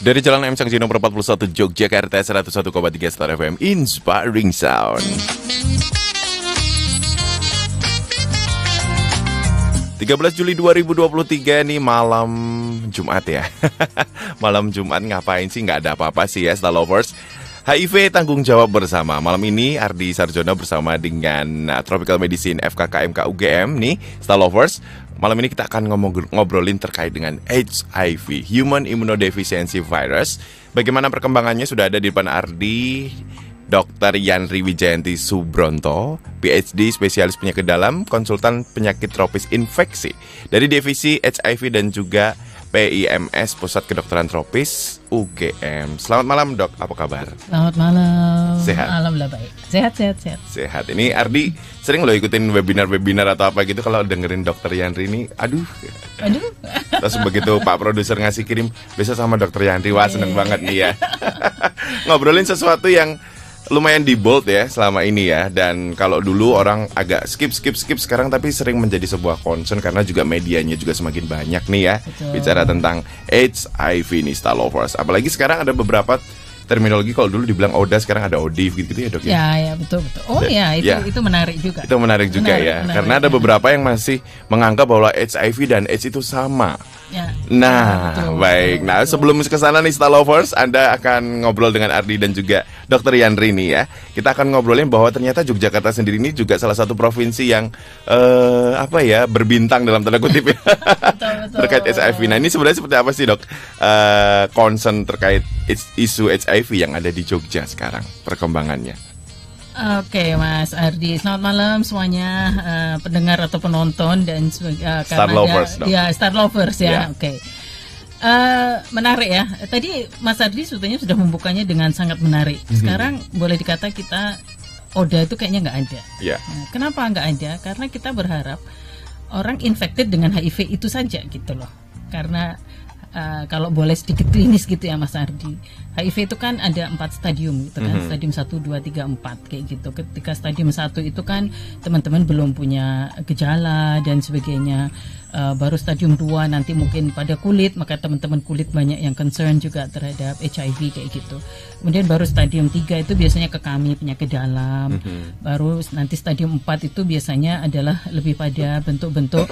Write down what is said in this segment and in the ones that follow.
Dari Jalan M Sanggino nomor 41 Yogyakarta 101,3 Star FM Inspiring Sound. 13 Juli 2023 nih malam Jumat ya. Malam Jumat ngapain sih? Nggak ada apa-apa sih ya Star Lovers. HIV tanggung jawab bersama. Malam ini Ardi Sarjono bersama dengan Tropical Medicine FKKMK UGM nih Star Lovers. Malam ini kita akan ngobrolin terkait dengan HIV, Human Immunodeficiency Virus. Bagaimana perkembangannya sudah ada di depan Ardi, Dr. Yanri Wijayanti Subronto, PhD, spesialis penyakit dalam, konsultan penyakit tropis infeksi dari Divisi HIV dan juga PIMS Pusat Kedokteran Tropis UGM. Selamat malam Dok, apa kabar? Selamat malam. Sehat? Alhamdulillah baik. Sehat. Ini Ardi sering loh ikutin webinar atau apa gitu. Kalau dengerin Dokter Yanri ini, aduh. Terus begitu Pak Produser ngasih kirim, besok sama Dokter Yanri, wah seneng banget nih ya. Ngobrolin sesuatu yang lumayan di bold ya selama ini ya. Dan kalau dulu orang agak skip sekarang tapi sering menjadi sebuah concern karena juga medianya juga semakin banyak nih ya. Betul. Bicara tentang HIV nih Star Lovers. Apalagi sekarang ada beberapa terminologi, kalau dulu dibilang ODA sekarang ada ODIV gitu ya Dok ya. Ya betul. Oh ya itu menarik juga. Itu menarik juga ya. Karena ada beberapa yang masih menganggap bahwa HIV dan AIDS itu sama. Ya. Nah, betul, baik. Betul. Nah, sebelum ke sana nih Star Lovers, Anda akan ngobrol dengan Ardi dan juga Dr. Yanri nih ya. Kita akan ngobrolin bahwa ternyata Yogyakarta sendiri ini juga salah satu provinsi yang berbintang dalam tanda kutip ya. Betul. Terkait HIV. Nah, ini sebenarnya seperti apa sih, Dok? Concern terkait isu HIV yang ada di Jogja sekarang, perkembangannya. Oke, Mas Ardi, selamat malam semuanya, pendengar atau penonton dan Star Lovers, Star Lovers ya. Yeah. Oke. Menarik ya. Tadi Mas Ardi sebetulnya sudah membukanya dengan sangat menarik. Sekarang boleh dikata kita ODA itu kayaknya nggak ada. Yeah. Nah, kenapa nggak ada? Karena kita berharap orang infected dengan HIV itu saja gitu loh. Karena kalau boleh sedikit klinis gitu ya Mas Ardi, HIV itu kan ada 4 stadium gitu kan, stadium 1, 2, 3, 4 kayak gitu. Ketika stadium 1 itu kan teman-teman belum punya gejala dan sebagainya. Baru stadium 2 nanti mungkin pada kulit, maka teman-teman kulit banyak yang concern juga terhadap HIV kayak gitu. Kemudian baru stadium 3 itu biasanya ke kami penyakit dalam. Baru nanti stadium 4 itu biasanya adalah lebih pada bentuk-bentuk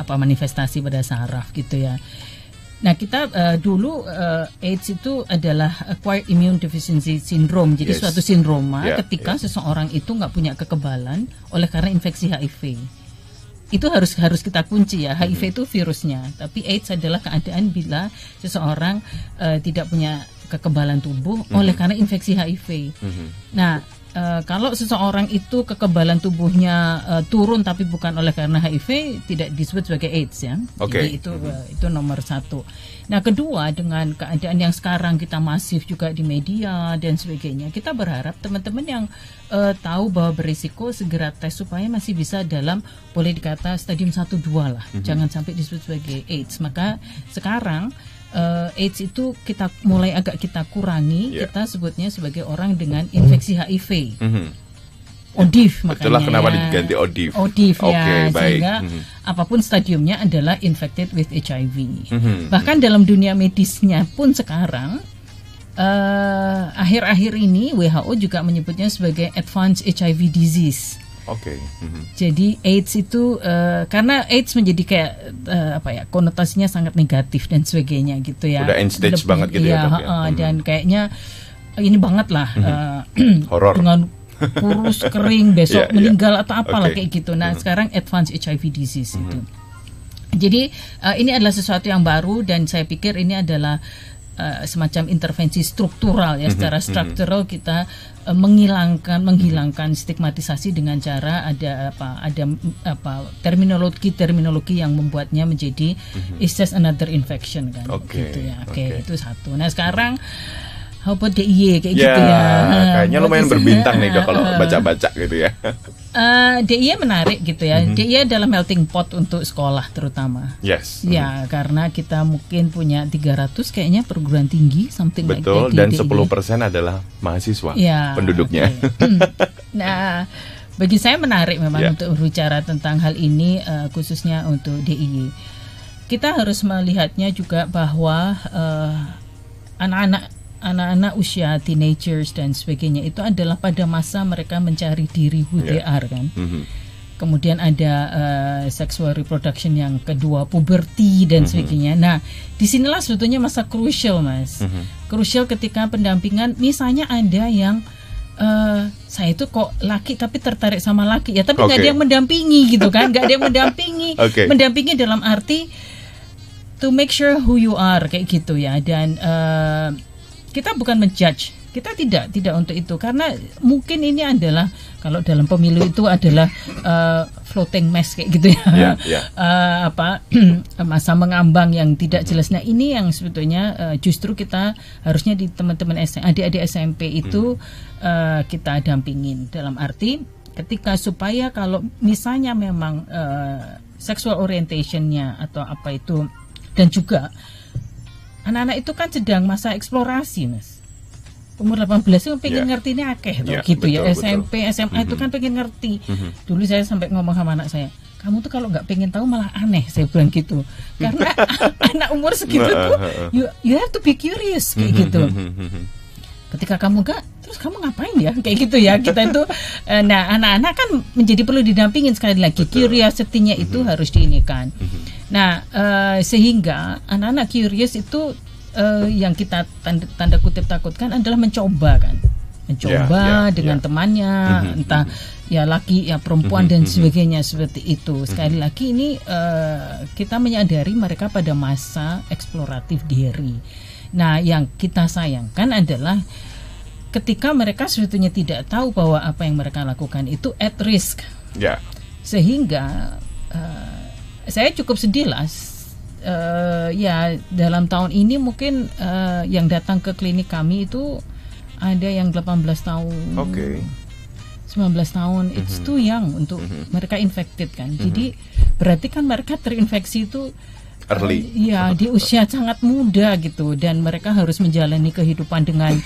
manifestasi pada saraf gitu ya. Nah kita dulu AIDS itu adalah acquired immune deficiency syndrome. Jadi suatu sindroma ketika seseorang itu nggak punya kekebalan oleh karena infeksi HIV. Itu harus kita kunci ya. HIV itu virusnya, tapi AIDS adalah keadaan bila seseorang tidak punya kekebalan tubuh oleh karena infeksi HIV. Nah, kalau seseorang itu kekebalan tubuhnya turun tapi bukan oleh karena HIV, tidak disebut sebagai AIDS ya. Jadi itu nomor 1. Nah, kedua, dengan keadaan yang sekarang kita masif juga di media dan sebagainya, kita berharap teman-teman yang tahu bahwa berisiko segera tes supaya masih bisa dalam, boleh dikata stadium 1-2 lah. Jangan sampai disebut sebagai AIDS. Maka sekarang AIDS itu kita mulai agak kita kurangi, kita sebutnya sebagai orang dengan infeksi HIV. ODIV makanya. Itulah kenapa diganti ODIV. ODIV ya, baik. sehingga apapun stadiumnya adalah infected with HIV. Bahkan dalam dunia medisnya pun sekarang akhir-akhir ini WHO juga menyebutnya sebagai advanced HIV disease. Jadi AIDS itu karena AIDS menjadi kayak konotasinya sangat negatif dan sebagainya gitu ya. Udah end stage banget gitu ya, Dok, ya. Dan kayaknya ini banget lah horor dengan kurus kering besok meninggal atau apalah kayak gitu. Nah sekarang advanced HIV disease itu. Jadi ini adalah sesuatu yang baru dan saya pikir ini adalah semacam intervensi struktural ya. Secara struktural kita menghilangkan stigmatisasi dengan cara ada terminologi yang membuatnya menjadi is just another infection kan gitu ya. Itu satu. Nah sekarang how about DIY kayak gitu ya. Kayaknya lumayan berbintang nih Dok kalau baca-baca gitu ya. DIY menarik gitu ya. DIY adalah melting pot untuk sekolah terutama. Yes. Ya, karena kita mungkin punya 300 kayaknya perguruan tinggi something like that. Betul, dan 10% adalah mahasiswa penduduknya. Nah, bagi saya menarik memang untuk berbicara tentang hal ini khususnya untuk DIY. kita harus melihatnya juga bahwa anak-anak usia teenagers dan sebagainya itu adalah pada masa mereka mencari diri who they are kan. Kemudian ada sexual reproduction yang kedua, puberti dan sebagainya. Nah, disinilah sebetulnya masa krusial, Mas. Krusial ketika pendampingan, misalnya ada yang saya itu kok laki tapi tertarik sama laki ya, tapi nggak ada yang mendampingi gitu kan, nggak ada yang mendampingi. Mendampingi dalam arti to make sure who you are kayak gitu ya. Dan kita bukan menjudge. Kita tidak untuk itu, karena mungkin ini adalah kalau dalam pemilu itu adalah floating mess kayak gitu ya, masa mengambang yang tidak jelas. Nah ini yang sebetulnya justru kita harusnya di teman-teman adik-adik SMP itu kita dampingin dalam arti ketika supaya kalau misalnya memang sexual orientationnya atau apa itu, dan juga anak-anak itu kan sedang masa eksplorasi, Mas. Umur 18 itu pengen ngerti ini akeh gitu ya. SMP, SMA itu kan pengen ngerti. Dulu saya sampai ngomong sama anak saya, kamu tuh kalau nggak pengen tahu malah aneh, saya bilang gitu. Karena anak umur segitu tuh you have to be curious kayak gitu. Ketika kamu nggak, terus kamu ngapain ya kayak gitu ya. Kita itu nah anak-anak kan menjadi perlu didampingin sekali lagi. Curiosity-nya itu harus diinikan. Nah sehingga anak-anak curious itu yang kita tanda kutip takutkan adalah mencoba dengan temannya, entah ya laki ya perempuan dan sebagainya seperti itu. Sekali lagi ini kita menyadari mereka pada masa eksploratif diri. Nah yang kita sayangkan adalah ketika mereka sebetulnya tidak tahu bahwa apa yang mereka lakukan itu at risk. Sehingga saya cukup sedih lah. Ya dalam tahun ini mungkin yang datang ke klinik kami itu ada yang 18 tahun, 19 tahun, it's too young untuk mereka infected kan. Jadi berarti kan mereka terinfeksi itu early, di usia sangat muda gitu, dan mereka harus menjalani kehidupan dengan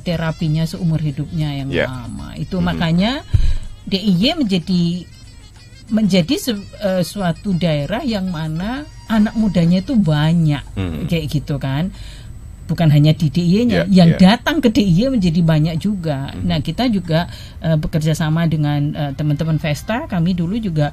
terapinya seumur hidupnya yang lama. Itu makanya DIY menjadi suatu daerah yang mana anak mudanya itu banyak kayak gitu kan. Bukan hanya di DIY-nya, yang datang ke DIY menjadi banyak juga. Nah kita juga bekerja sama dengan teman-teman Vesta. Kami dulu juga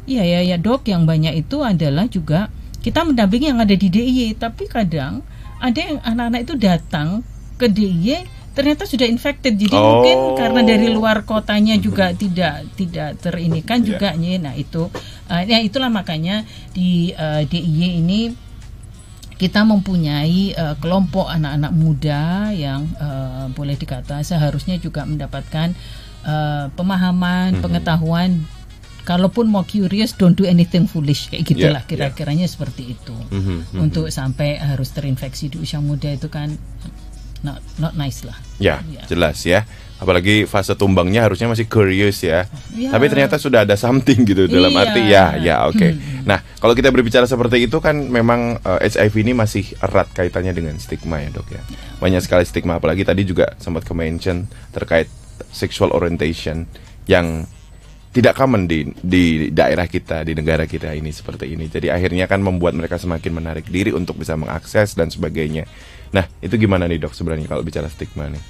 ya dok, yang banyak itu adalah juga kita mendampingi yang ada di DIY. Tapi kadang ada yang anak-anak itu datang ke DIY ternyata sudah infected, jadi mungkin karena dari luar kotanya juga tidak terinikan juga. Nah itu ya itulah makanya di DIY ini kita mempunyai kelompok anak-anak muda yang boleh dikata seharusnya juga mendapatkan pemahaman, pengetahuan. Kalaupun mau curious, don't do anything foolish kayak gitulah kira-kiranya seperti itu. Untuk sampai harus terinfeksi di usia muda itu kan not nice lah. Jelas ya. Apalagi fase tumbangnya harusnya masih curious ya. Tapi ternyata sudah ada something gitu dalam arti oke. Nah, kalau kita berbicara seperti itu kan memang HIV ini masih erat kaitannya dengan stigma ya, Dok ya. Banyak sekali stigma, apalagi tadi juga sempat ke-mention terkait sexual orientation yang tidak common di daerah kita, di negara kita ini seperti ini. Jadi akhirnya kan membuat mereka semakin menarik diri untuk bisa mengakses dan sebagainya. Nah, itu gimana nih, Dok, sebenarnya kalau bicara stigma nih?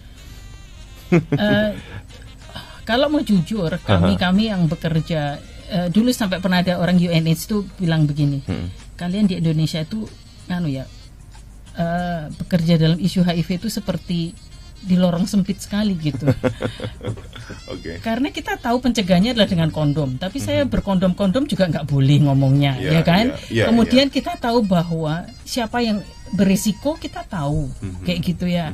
Kalau mau jujur, kami yang bekerja dulu sampai pernah ada orang UNH itu bilang begini, kalian di Indonesia itu bekerja dalam isu HIV itu seperti di lorong sempit sekali gitu. Karena kita tahu pencegahannya adalah dengan kondom, tapi saya berkondom-kondom juga nggak boleh ngomongnya, ya kan? Kemudian kita tahu bahwa siapa yang berisiko, kita tahu kayak gitu ya.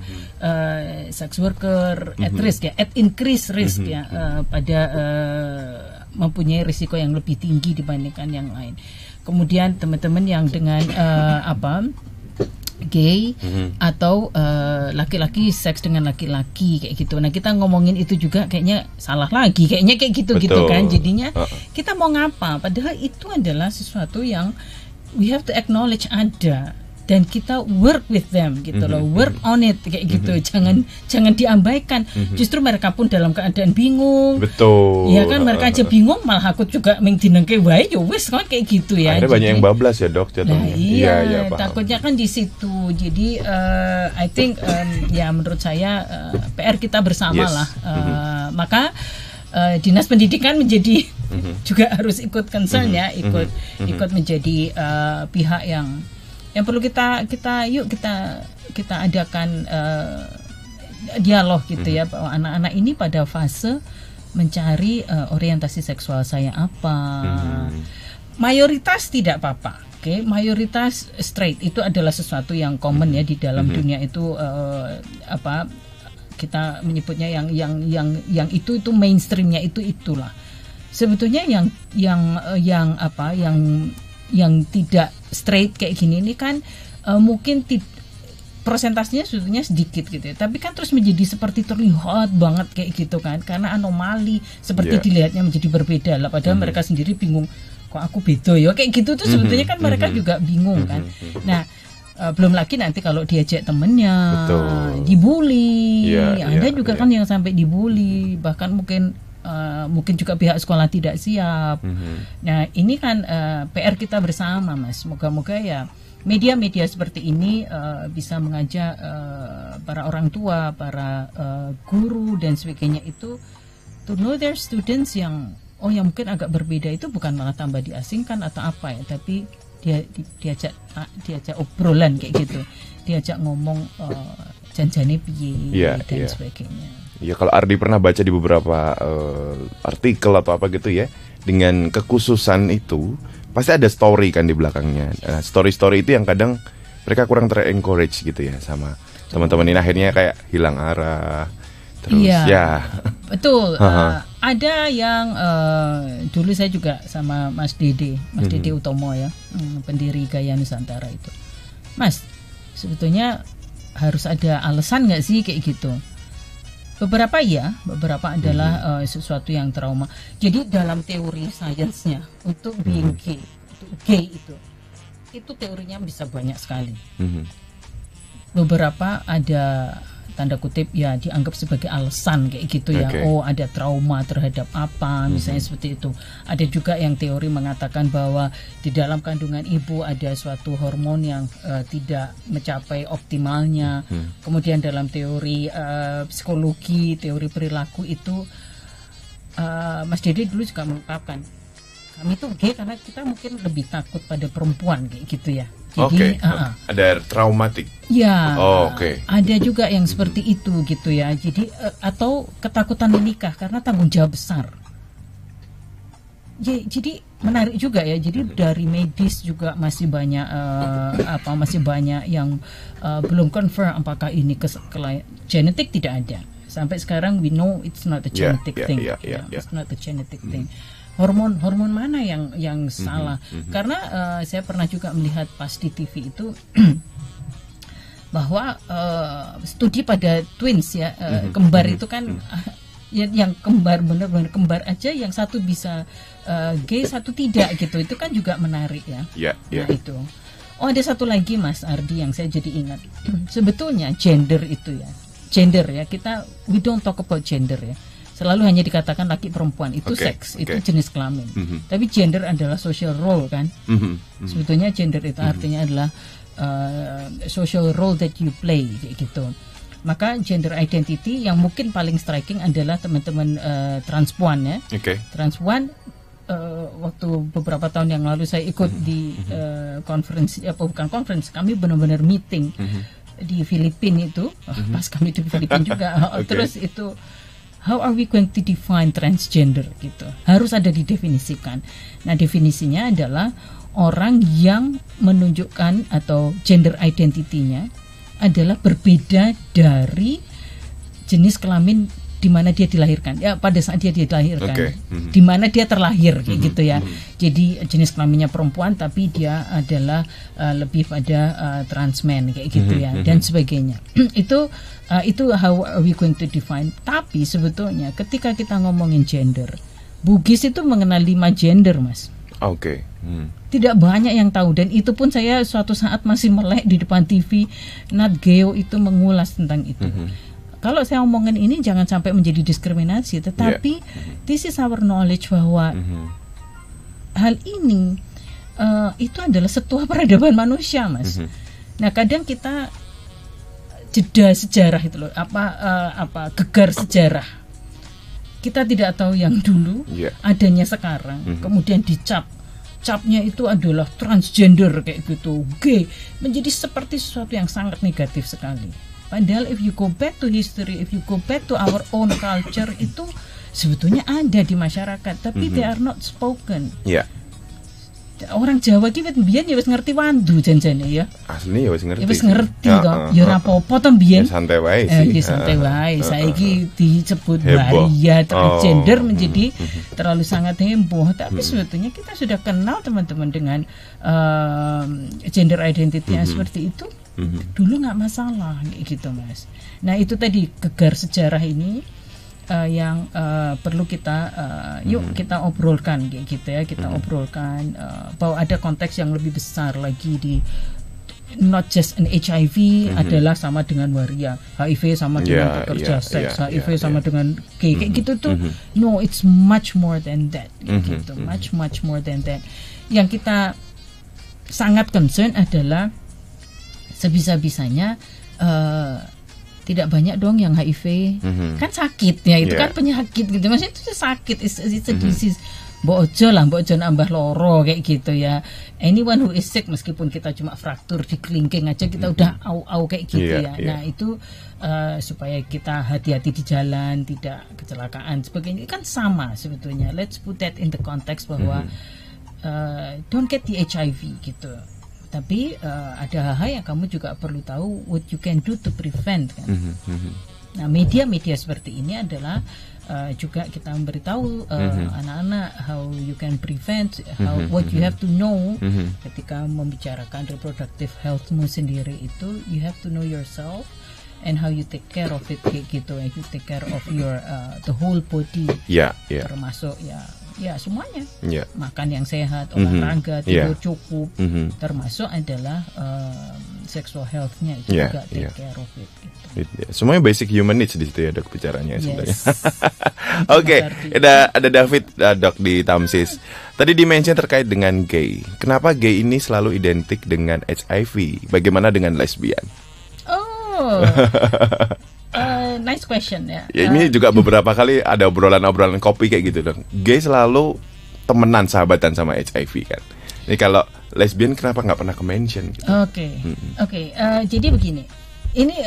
Sex worker at risk ya, at increased risk ya, pada mempunyai risiko yang lebih tinggi dibandingkan yang lain. Kemudian teman-teman yang dengan gay atau laki-laki seks dengan laki-laki kayak gitu. Nah kita ngomongin itu juga kayaknya salah lagi, kayaknya kayak gitu kan. Jadinya kita mau ngapa? Padahal itu adalah sesuatu yang we have to acknowledge ada. dan kita work with them gitu loh, work on it kayak gitu. Jangan diabaikan. Justru mereka pun dalam keadaan bingung. Betul. Ya kan, mereka aja bingung, malah aku juga mengdinengke wae ya wis kan kayak gitu ya. Ada banyak yang bablas ya, Dok, jatuhnya. Nah, iya, takutnya kan di situ. Jadi I think ya menurut saya PR kita bersama lah. Maka Dinas Pendidikan menjadi juga harus ikut concern ya, ikut menjadi pihak yang perlu kita adakan dialog gitu ya, bahwa anak-anak ini pada fase mencari orientasi seksual saya apa. Mayoritas tidak apa-apa. Oke, mayoritas straight itu adalah sesuatu yang common ya di dalam dunia itu, kita menyebutnya yang itu mainstreamnya itulah. Sebetulnya yang tidak straight kayak gini ini kan mungkin persentasenya sebetulnya sedikit gitu ya, tapi kan terus menjadi seperti terlihat banget kayak gitu kan, karena anomali seperti dilihatnya menjadi berbeda lah, padahal mereka sendiri bingung, kok aku beda ya kayak gitu tuh sebetulnya kan mereka juga bingung kan. Nah, belum lagi nanti kalau diajak temennya dibully, ada juga kan yang sampai dibully, bahkan mungkin juga pihak sekolah tidak siap. Nah, ini kan PR kita bersama, Mas. Moga-moga ya media-media seperti ini bisa mengajak para orang tua, para guru dan sebagainya itu to know their students yang mungkin agak berbeda, itu bukan malah tambah diasingkan atau apa ya, tapi diajak obrolan kayak gitu, diajak ngomong janjane piye dan sebagainya. Ya, kalau Ardi pernah baca di beberapa artikel atau apa gitu ya, dengan kekhususan itu pasti ada story kan di belakangnya. Story-story itu yang kadang mereka kurang ter-encourage gitu ya sama teman-teman ini, akhirnya kayak hilang arah. Terus betul. Ada yang dulu saya juga sama Mas Dede Utomo ya, pendiri Gaya Nusantara itu. Mas, sebetulnya harus ada alasan nggak sih kayak gitu? Beberapa adalah sesuatu yang trauma. Jadi dalam teori sainsnya untuk being gay, itu teorinya bisa banyak sekali. Beberapa ada tanda kutip ya dianggap sebagai alasan kayak gitu ya. Ada trauma terhadap apa misalnya seperti itu. Ada juga yang teori mengatakan bahwa di dalam kandungan ibu ada suatu hormon yang tidak mencapai optimalnya. Kemudian dalam teori psikologi, teori perilaku itu Mas Dede dulu juga mengungkapkan, kami tuh gay karena kita mungkin lebih takut pada perempuan kayak gitu ya. Jadi ada traumatik. Ya, ada juga yang seperti itu gitu ya. Jadi atau ketakutan menikah karena tanggung jawab besar. Jadi menarik juga ya. Jadi dari medis juga masih banyak yang belum confirm apakah ini genetik, tidak ada. Sampai sekarang we know it's not a genetic thing. It's not a genetic thing. Hormon mana yang salah? Karena saya pernah juga melihat pas di TV itu bahwa studi pada twins ya, kembar itu kan yang kembar benar-benar kembar aja, yang satu bisa gay, satu tidak gitu. Itu kan juga menarik ya. Nah itu. Ada satu lagi Mas Ardi yang saya jadi ingat. Sebetulnya gender itu ya. Gender ya, we don't talk about gender ya. Selalu hanya dikatakan laki perempuan itu seks, itu jenis kelamin. Tapi gender adalah social role kan. Sebetulnya gender itu artinya adalah social role that you play kayak gitu. Maka gender identity yang mungkin paling striking adalah teman-teman transpuan ya. Transpuan waktu beberapa tahun yang lalu saya ikut di conference, kami benar-benar meeting di Filipina itu. Pas kami di Filipina juga. Terus itu how are we going to define transgender gitu. Harus ada didefinisikan. Nah, definisinya adalah orang yang menunjukkan atau gender identity-nya adalah berbeda dari jenis kelamin di mana dia dilahirkan. Ya, pada saat dia dilahirkan. Di mana dia terlahir kayak gitu ya. Jadi jenis kelaminnya perempuan tapi dia adalah lebih pada trans man kayak gitu ya, dan sebagainya. Itu how are we going to define. Tapi sebetulnya ketika kita ngomongin gender, Bugis itu mengenal 5 gender, Mas. Tidak banyak yang tahu, dan itu pun saya suatu saat masih melek di depan TV, Nat Geo itu mengulas tentang itu. Kalau saya omongin ini jangan sampai menjadi diskriminasi, tetapi this is our knowledge bahwa hal ini itu adalah setua peradaban manusia, Mas. Nah, kadang kita jeda sejarah itu loh, gegar sejarah. Kita tidak tahu yang dulu, adanya sekarang, kemudian capnya itu adalah transgender kayak gitu, gay, menjadi seperti sesuatu yang sangat negatif sekali. Padahal if you go back to history, if you go back to our own culture, itu sebetulnya ada di masyarakat, tapi they are not spoken. Orang Jawa ki mbiyen ya wis ngerti wandu janjane ya. Asline ya wis ngerti. Ya wis ngerti to. Ya ora apa-apa to mbiyen. Ya santai wae sih. Ya santai wae. Saiki disebut waria transgender menjadi terlalu sangat heboh. Tapi sebetulnya kita sudah kenal teman-teman dengan gender identity yang seperti itu. Dulu nggak masalah kayak gitu, Mas. Nah, itu tadi gegar sejarah ini yang perlu kita kita obrolkan kayak gitu ya, kita obrolkan bahwa ada konteks yang lebih besar lagi di not just an HIV adalah sama dengan waria, HIV sama dengan pekerja seks, HIV sama dengan gay kayak gitu tuh. No, it's much more than that gitu, much more than that. Yang kita sangat concern adalah sebisa-bisanya tidak banyak dong yang HIV, kan sakit ya, itu kan penyakit gitu, maksudnya itu sakit, it's a disease. Mbok ojo nambah loro kayak gitu ya. Anyone who is sick, meskipun kita cuma fraktur di kelingking aja kita udah au kayak gitu ya. Nah itu supaya kita hati-hati di jalan, tidak kecelakaan sebagainya, kan sama sebetulnya. Let's put that in the context bahwa don't get the HIV gitu. Tapi ada hal yang kamu juga perlu tahu, what you can do to prevent kan. Nah, media-media seperti ini adalah juga kita memberitahu anak-anak how you can prevent, what you have to know ketika membicarakan reproductive healthmu sendiri itu, you have to know yourself and how you take care of it kayak gitu, and you take care of your the whole body, termasuk ya semuanya, makan yang sehat, olahraga, tidur cukup, termasuk adalah sexual health-nya itu juga take care of it. Gitu. Semuanya basic human needs di situ ya dok bicaranya sebenarnya. Oke, ada David dok di Tamsis. Tadi dimention terkait dengan gay. Kenapa gay ini selalu identik dengan HIV? Bagaimana dengan lesbian? Nice question ya. Ini juga beberapa kali ada obrolan-obrolan kopi kayak gitu dong. Gay selalu temenan, sahabatan sama HIV kan. Ini kalau lesbian kenapa nggak pernah ke-mention? Gitu? Oke. Jadi begini. Ini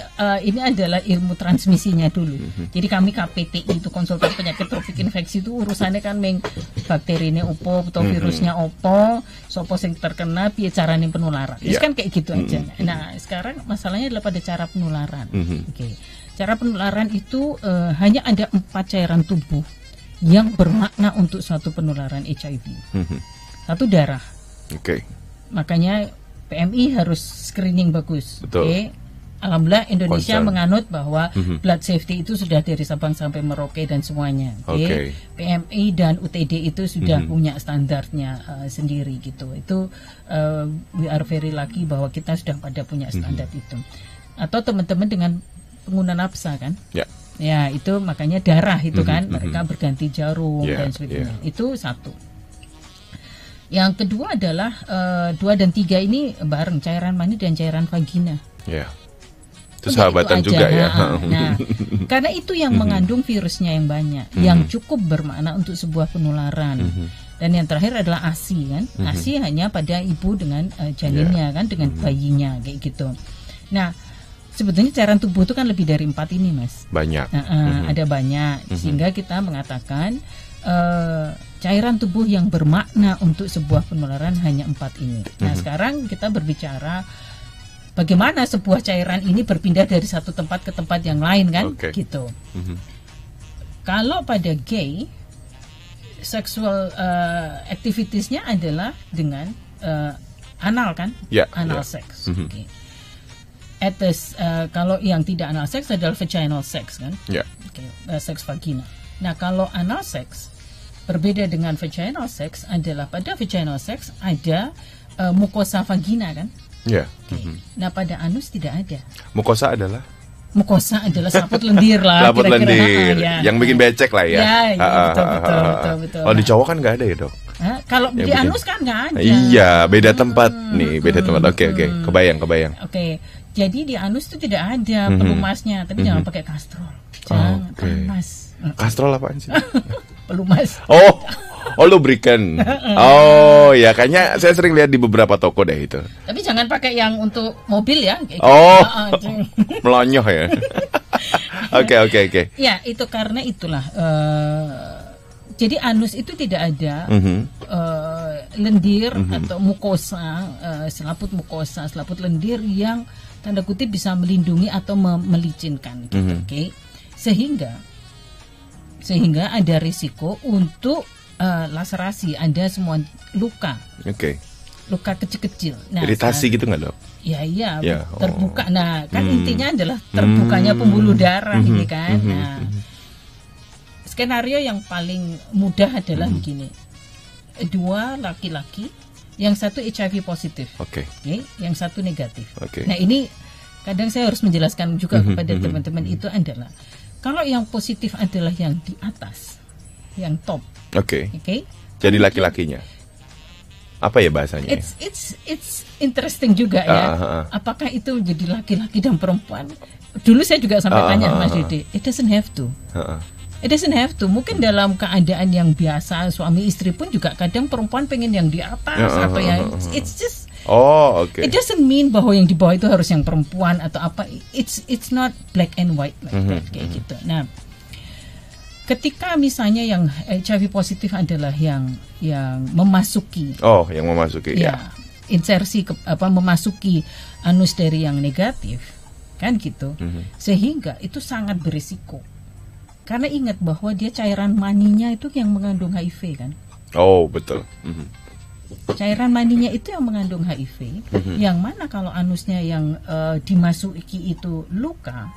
adalah ilmu transmisinya dulu. Jadi kami KPTI itu konsultan penyakit tropik infeksi itu urusannya kan bakterinya opo atau virusnya opo, sopo sing terkena, piye carane penularan. Kan kayak gitu aja. Nah, sekarang masalahnya adalah pada cara penularan. Cara penularan itu hanya ada 4 cairan tubuh yang bermakna untuk suatu penularan HIV. Satu, darah. Makanya PMI harus screening bagus. Alhamdulillah Indonesia menganut bahwa blood safety itu sudah dari Sabang sampai Merauke dan semuanya. PMI dan UTD itu sudah punya standarnya sendiri gitu. Itu we are very lucky bahwa kita sudah pada punya standar itu. Atau teman-teman dengan pengguna nafsa kan? Ya itu makanya darah itu kan mereka berganti jarum dan sebagainya. Itu satu. Yang kedua adalah 2 dan 3 ini bareng, cairan mani dan cairan vagina. Itu sahabatan itu juga ya. Nah, karena itu yang mengandung virusnya yang banyak, yang cukup bermakna untuk sebuah penularan. Dan yang terakhir adalah ASI kan. ASI hanya pada ibu dengan janinnya kan, dengan bayinya kayak gitu. Nah, sebetulnya cairan tubuh itu kan lebih dari 4 ini, Mas. Banyak. Ada banyak, sehingga kita mengatakan cairan tubuh yang bermakna untuk sebuah penularan hanya 4 ini. Nah, sekarang kita berbicara bagaimana sebuah cairan ini berpindah dari satu tempat ke tempat yang lain kan, gitu. Kalau pada gay, sexual activitiesnya adalah dengan anal kan, anal sex. Kalau yang tidak anal sex adalah vaginal sex kan, seks vagina. Nah kalau anal sex berbeda dengan vaginal sex adalah pada vaginal sex ada mukosa vagina kan? Ya. Nah pada anus tidak ada. Mukosa adalah selaput lendir lah. Selaput lendir, yang bikin becek lah ya. Betul. Kalau di cowok kan nggak ada ya dok? Kalau di anus kan nggak ada. Iya, beda tempat nih, beda tempat. Oke, kebayang. Oke, jadi di anus itu tidak ada pelumasnya, tapi jangan pakai kastrol, jangan panas. Kastrol apaan sih? Pelumas. Oh, lubrikan. Oh, ya kayaknya saya sering lihat di beberapa toko deh itu. Tapi jangan pakai yang untuk mobil ya. Melonyoh ya. Oke. Ya, itu karena itulah. Jadi anus itu tidak ada lendir atau mukosa, selaput lendir yang tanda kutip bisa melindungi atau melicinkan. Gitu, oke? Sehingga ada risiko untuk laserasi, ada semua luka. Luka kecil-kecil. Nah, iritasi gitu nggak dok? Iya, terbuka. Nah, kan intinya adalah terbukanya pembuluh darah ini kan. Nah, skenario yang paling mudah adalah begini. 2 laki-laki, yang satu HIV positif, yang satu negatif. Nah, ini kadang saya harus menjelaskan juga kepada teman-teman itu adalah kalau yang positif adalah yang di atas, yang top. Jadi laki-lakinya. Apa ya bahasanya? It's interesting juga ya. Apakah itu menjadi laki-laki dan perempuan? Dulu saya juga sampai tanya Mas Dede. It doesn't have to. It doesn't have to. Mungkin dalam keadaan yang biasa suami istri pun juga kadang perempuan pengen yang di atas atau yang it's just. It doesn't mean bahwa yang di bawah itu harus yang perempuan atau apa. It's not black and white like that, kayak gitu. Nah, ketika misalnya yang HIV positif adalah yang memasuki. Yang memasuki. Ya. Insersi memasuki anus dari yang negatif, kan gitu. Sehingga itu sangat berisiko. Karena ingat bahwa dia cairan maninya itu yang mengandung HIV kan. Betul. Cairan maninya itu yang mengandung HIV, yang mana kalau anusnya yang dimasuki itu luka,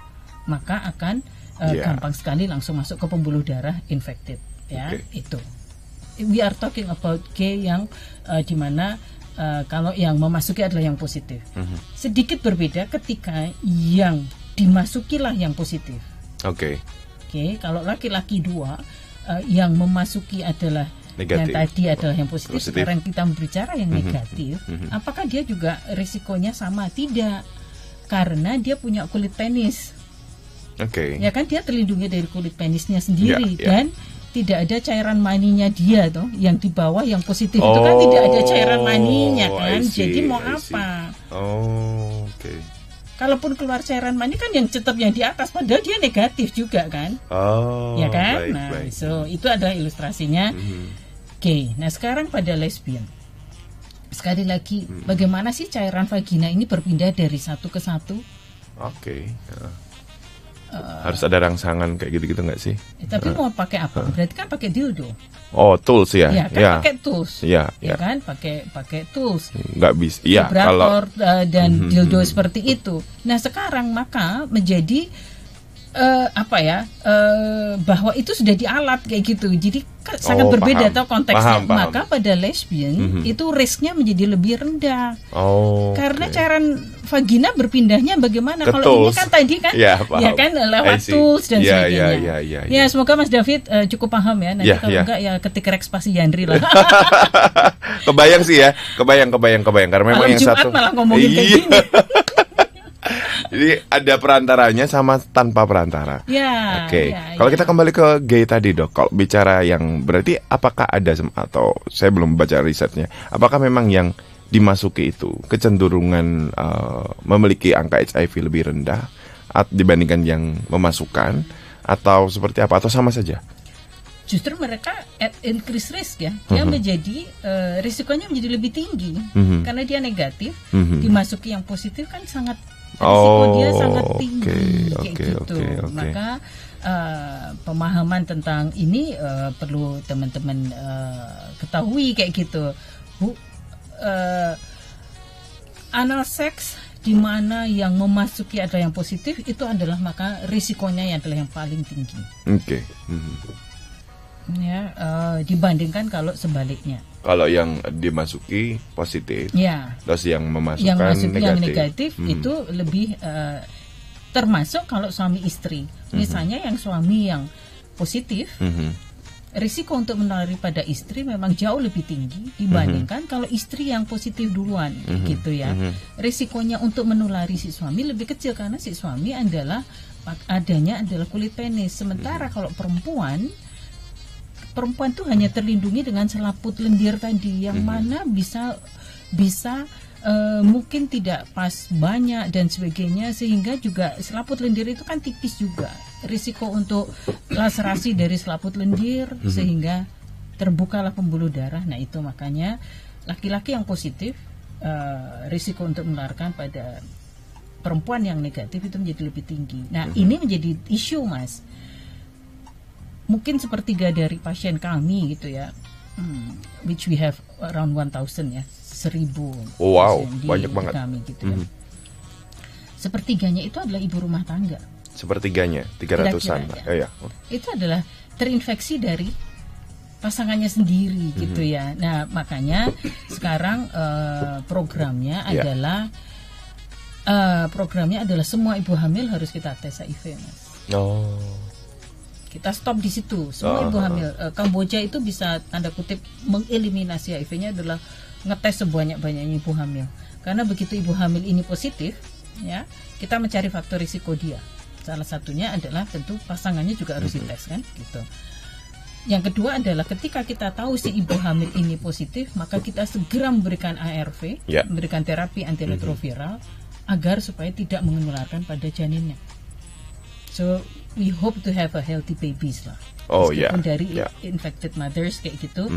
maka akan gampang sekali langsung masuk ke pembuluh darah infected. Ya, itu. We are talking about gay yang dimana kalau yang memasuki adalah yang positif. Sedikit berbeda ketika yang dimasukilah yang positif. Kalau laki-laki 2 yang memasuki adalah negatif. Yang tadi adalah yang positif. Sekarang kita berbicara yang negatif. Apakah dia juga risikonya sama? Tidak, karena dia punya kulit penis. Ya kan, dia terlindungi dari kulit penisnya sendiri dan tidak ada cairan maninya dia tuh yang di bawah yang positif itu kan tidak ada cairan maninya kan. Jadi mau apa? Kalaupun keluar cairan mani kan yang tetap yang di atas, padahal dia negatif juga kan. Ya kan? So itu adalah ilustrasinya. Nah sekarang pada lesbian. Sekali lagi, bagaimana sih cairan vagina ini berpindah dari satu ke satu? Harus ada rangsangan kayak gitu-gitu nggak sih? Tapi mau pakai apa? Berarti kan pakai dildo. Tools ya? Pakai tools. Ya kan, pakai tools. Nggak bisa. Vibrator dan dildo seperti itu. Nah sekarang maka menjadi bahwa itu sudah di alat kayak gitu. Jadi sangat berbeda atau konteksnya. Maka pada lesbian itu risknya menjadi lebih rendah. Karena cairan vagina berpindahnya bagaimana? Kalau ini kan tadi kan kan lewat tools dan sebagainya. Ya semoga Mas David cukup paham ya. Nanti kalau enggak ya ketik Rex Pasi Yandri lah. Kebayang sih ya. Kebayang karena memang malam yang Jumat satu malah ngomongin kayak gini. Jadi ada perantaranya sama tanpa perantara. Kalau kita kembali ke gay tadi dok, kalau bicara yang berarti apakah ada atau saya belum baca risetnya, apakah memang yang dimasuki itu kecenderungan memiliki angka HIV lebih rendah dibandingkan yang memasukkan, atau seperti apa, atau sama saja? Justru mereka at increased risk ya, dia menjadi risikonya menjadi lebih tinggi karena dia negatif, dimasuki yang positif kan sangat risiko dia sangat tinggi kayak gitu. Maka pemahaman tentang ini perlu teman-teman ketahui kayak gitu. Anal sex di mana yang memasuki adalah yang positif itu adalah maka risikonya yang adalah yang paling tinggi. ya, dibandingkan kalau sebaliknya. Kalau yang dimasuki positif, ya, terus yang memasukkan yang negatif itu lebih termasuk kalau suami istri. Misalnya yang suami yang positif, risiko untuk menulari pada istri memang jauh lebih tinggi dibandingkan kalau istri yang positif duluan, gitu ya. Risikonya untuk menulari si suami lebih kecil karena si suami adalah kulit penis. Sementara kalau perempuan tuh hanya terlindungi dengan selaput lendir tadi, yang mana bisa mungkin tidak pas banyak dan sebagainya, sehingga juga selaput lendir itu kan tipis juga. Risiko untuk laserasi dari selaput lendir sehingga terbukalah pembuluh darah. Nah itu makanya laki-laki yang positif risiko untuk menularkan pada perempuan yang negatif itu menjadi lebih tinggi. Nah ini menjadi isu, Mas. Mungkin sepertiga dari pasien kami gitu ya, which we have around 1,000 ya, 1,000. Wow, banyak banget kami gitu ya. Sepertiganya itu adalah ibu rumah tangga. Sepertiganya, 300-an. Ya. Itu adalah terinfeksi dari pasangannya sendiri gitu ya. Nah makanya sekarang programnya adalah semua ibu hamil harus kita tes HIV, Mas. Kita stop di situ. Semua ibu hamil. Kamboja itu bisa tanda kutip mengeliminasi HIV-nya adalah ngetes sebanyak-banyaknya ibu hamil. Karena begitu ibu hamil ini positif, ya, kita mencari faktor risiko dia. Salah satunya adalah tentu pasangannya juga harus dites kan, gitu. Yang kedua adalah ketika kita tahu si ibu hamil ini positif, maka kita segera memberikan ARV, memberikan terapi antiretroviral agar supaya tidak menularkan pada janinnya. So we hope to have a healthy babies lah. Meskipun dari infected mothers kayak gitu.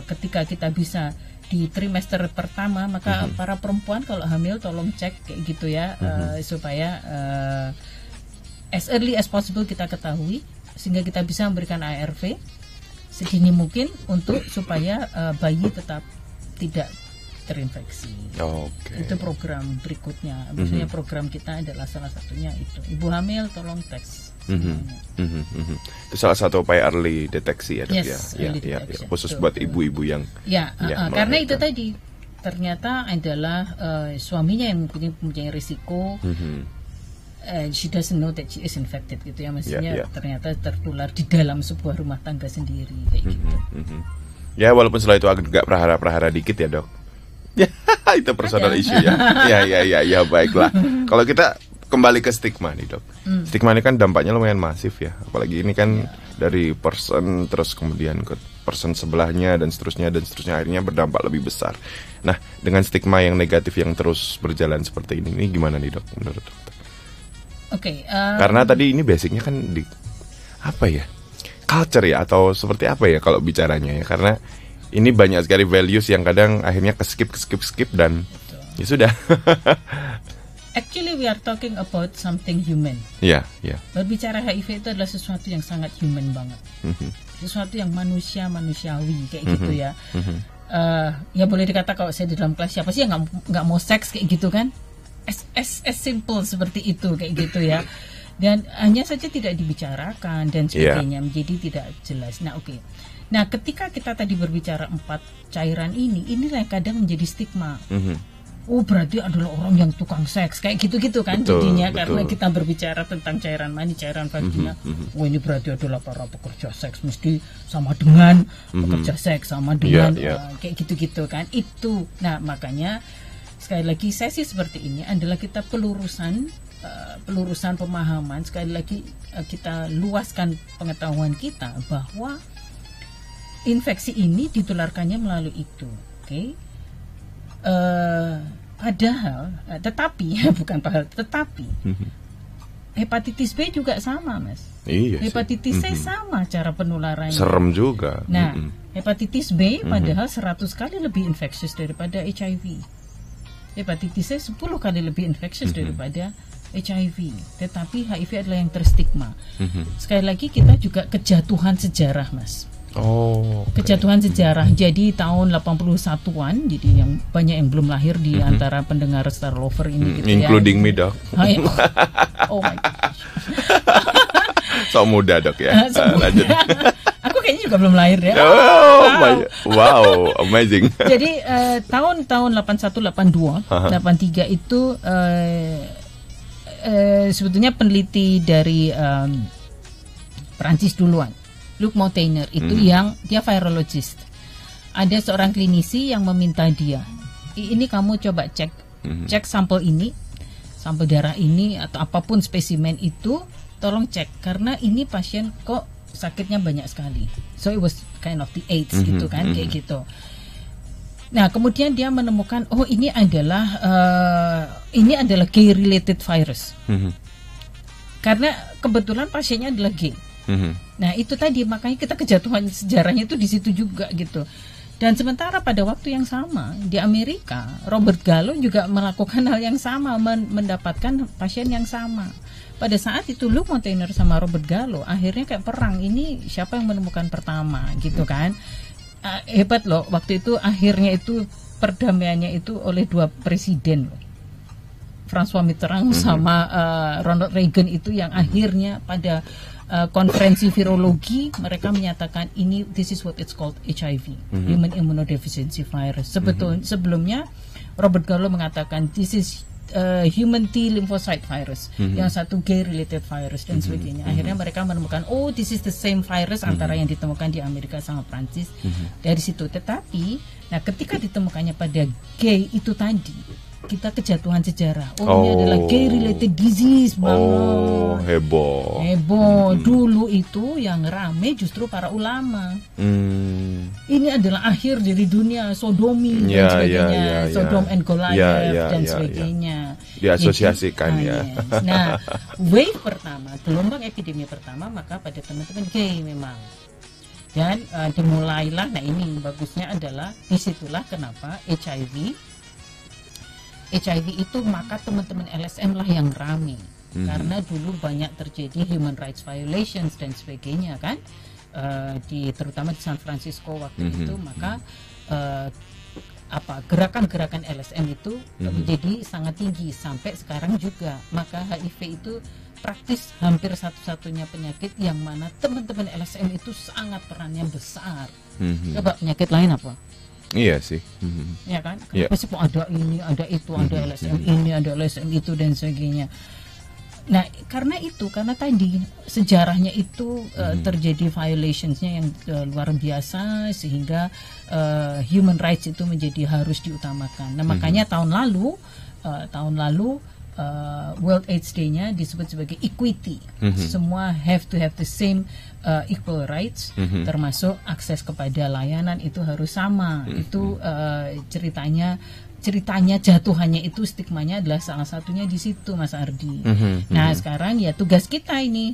Ketika kita bisa di trimester pertama, maka para perempuan kalau hamil tolong cek kayak gitu ya, supaya as early as possible kita ketahui, sehingga kita bisa memberikan ARV sedini mungkin untuk supaya bayi tetap tidak terinfeksi. Itu program berikutnya. Maksudnya program kita adalah salah satunya itu. Ibu hamil tolong tes. Itu salah satu upaya early deteksi ya, Dok, ya. Khusus buat ibu-ibu yang karena itu tadi ternyata adalah suaminya yang mempunyai risiko. She doesn't know that she is infected gitu ya, maksudnya ternyata tertular di dalam sebuah rumah tangga sendiri kayak gitu. Ya walaupun setelah itu agak prahara-prahara dikit ya, Dok. Itu personal issue ya. Ya baiklah. Kalau kita kembali ke stigma nih, Dok. Stigma ini kan dampaknya lumayan masif ya. Apalagi ini kan dari person terus kemudian ke person sebelahnya dan seterusnya akhirnya berdampak lebih besar. Nah, dengan stigma yang negatif yang terus berjalan seperti ini gimana nih, Dok, menurut Dokter? Karena tadi ini basicnya kan di apa ya? Culture ya, atau seperti apa ya kalau bicaranya ya? Karena ini banyak sekali values yang kadang akhirnya skip dan ya sudah. Actually we are talking about something human. Berbicara HIV itu adalah sesuatu yang sangat human banget. Sesuatu yang manusiawi kayak gitu ya. Ya boleh dikata kalau saya di dalam kelas, siapa sih yang nggak mau seks kayak gitu kan? As simple seperti itu kayak gitu ya. Dan hanya saja tidak dibicarakan dan sebagainya, menjadi tidak jelas. Nah ketika kita tadi berbicara 4 cairan inilah yang kadang menjadi stigma. Berarti adalah orang yang tukang seks kayak gitu-gitu kan. Jadinya karena kita berbicara tentang cairan mani, cairan vagina, ini berarti adalah para pekerja seks, mesti sama dengan pekerja seks, sama dengan kayak gitu-gitu kan. Itu. Nah makanya sekali lagi sesi seperti ini adalah kita pelurusan pemahaman. Sekali lagi kita luaskan pengetahuan kita bahwa infeksi ini ditularkannya melalui itu. Tetapi hepatitis B juga sama, Mas. Hepatitis C sama cara penularannya. Serem juga. Nah, hepatitis B padahal 100 kali lebih infeksius daripada HIV. Hepatitis C 10 kali lebih infeksius daripada HIV. Tetapi HIV adalah yang terstigma. Sekali lagi kita juga kejatuhan sejarah, Mas. Kejatuhan sejarah. Jadi tahun 81-an, jadi yang banyak yang belum lahir di antara pendengar Star Lover ini gitu including me, Dok. Oh my gosh. So muda, Dok ya. Aku kayaknya juga belum lahir ya. Wow, amazing. Jadi tahun 81, 82, 83 itu sebetulnya peneliti dari Prancis duluan, Luc Montagnier itu yang dia virologist. Ada seorang klinisi yang meminta dia, ini kamu coba cek sampel ini, sampel darah ini atau apapun spesimen itu, tolong cek karena ini pasien kok sakitnya banyak sekali. So it was kind of the AIDS gitu kan, kayak gitu. Nah kemudian dia menemukan ini adalah gay related virus. Karena kebetulan pasiennya adalah gay. Nah itu tadi makanya kita kejatuhan sejarahnya itu di situ juga gitu. Dan sementara pada waktu yang sama di Amerika, Robert Gallo juga melakukan hal yang sama, mendapatkan pasien yang sama. Pada saat itu Luc Montagnier sama Robert Gallo akhirnya kayak perang, ini siapa yang menemukan pertama gitu kan. Hebat loh, waktu itu akhirnya itu perdamaiannya itu oleh dua presiden loh. François Mitterrand sama Ronald Reagan itu yang akhirnya pada konferensi virologi mereka menyatakan this is what it's called HIV, human immunodeficiency virus. Sebelumnya Robert Gallo mengatakan this is human T lymphocyte virus, yang satu gay related virus dan sebagainya. Akhirnya mereka menemukan this is the same virus antara yang ditemukan di Amerika sama Prancis. Dari situ, tetapi nah ketika ditemukannya pada gay itu tadi, kita kejatuhan sejarah. Ini adalah gay related disease banget. Heboh. Dulu itu yang rame justru para ulama. Ini adalah akhir dari dunia sodomi dan sebagainya, Sodom and Goliath dan sebagainya. Diasosiasikan. Jadi, nah, wave pertama, gelombang epidemi pertama, maka pada teman-teman gay memang. Dan dimulailah, nah ini bagusnya adalah disitulah kenapa HIV itu maka teman-teman LSM lah yang rame. Karena dulu banyak terjadi human rights violations dan sebagainya kan, terutama di San Francisco waktu itu, maka gerakan-gerakan LSM itu menjadi sangat tinggi sampai sekarang juga. Maka HIV itu praktis hampir satu-satunya penyakit yang mana teman-teman LSM itu sangat perannya besar. Coba penyakit lain apa? Iya sih. Ya kan? Kenapa sih kok ada ini, ada itu, ada LSM ini, ada LSM itu dan sebagainya. Nah, karena tadi sejarahnya itu terjadi violationsnya yang luar biasa sehingga human rights itu menjadi harus diutamakan. Nah, makanya tahun lalu World AIDS Day-nya disebut sebagai equity. Semua have to have the same equal rights, termasuk akses kepada layanan itu harus sama. Itu ceritanya jatuhannya itu, stigmanya adalah salah satunya di situ, Mas Ardi. Nah sekarang ya tugas kita ini,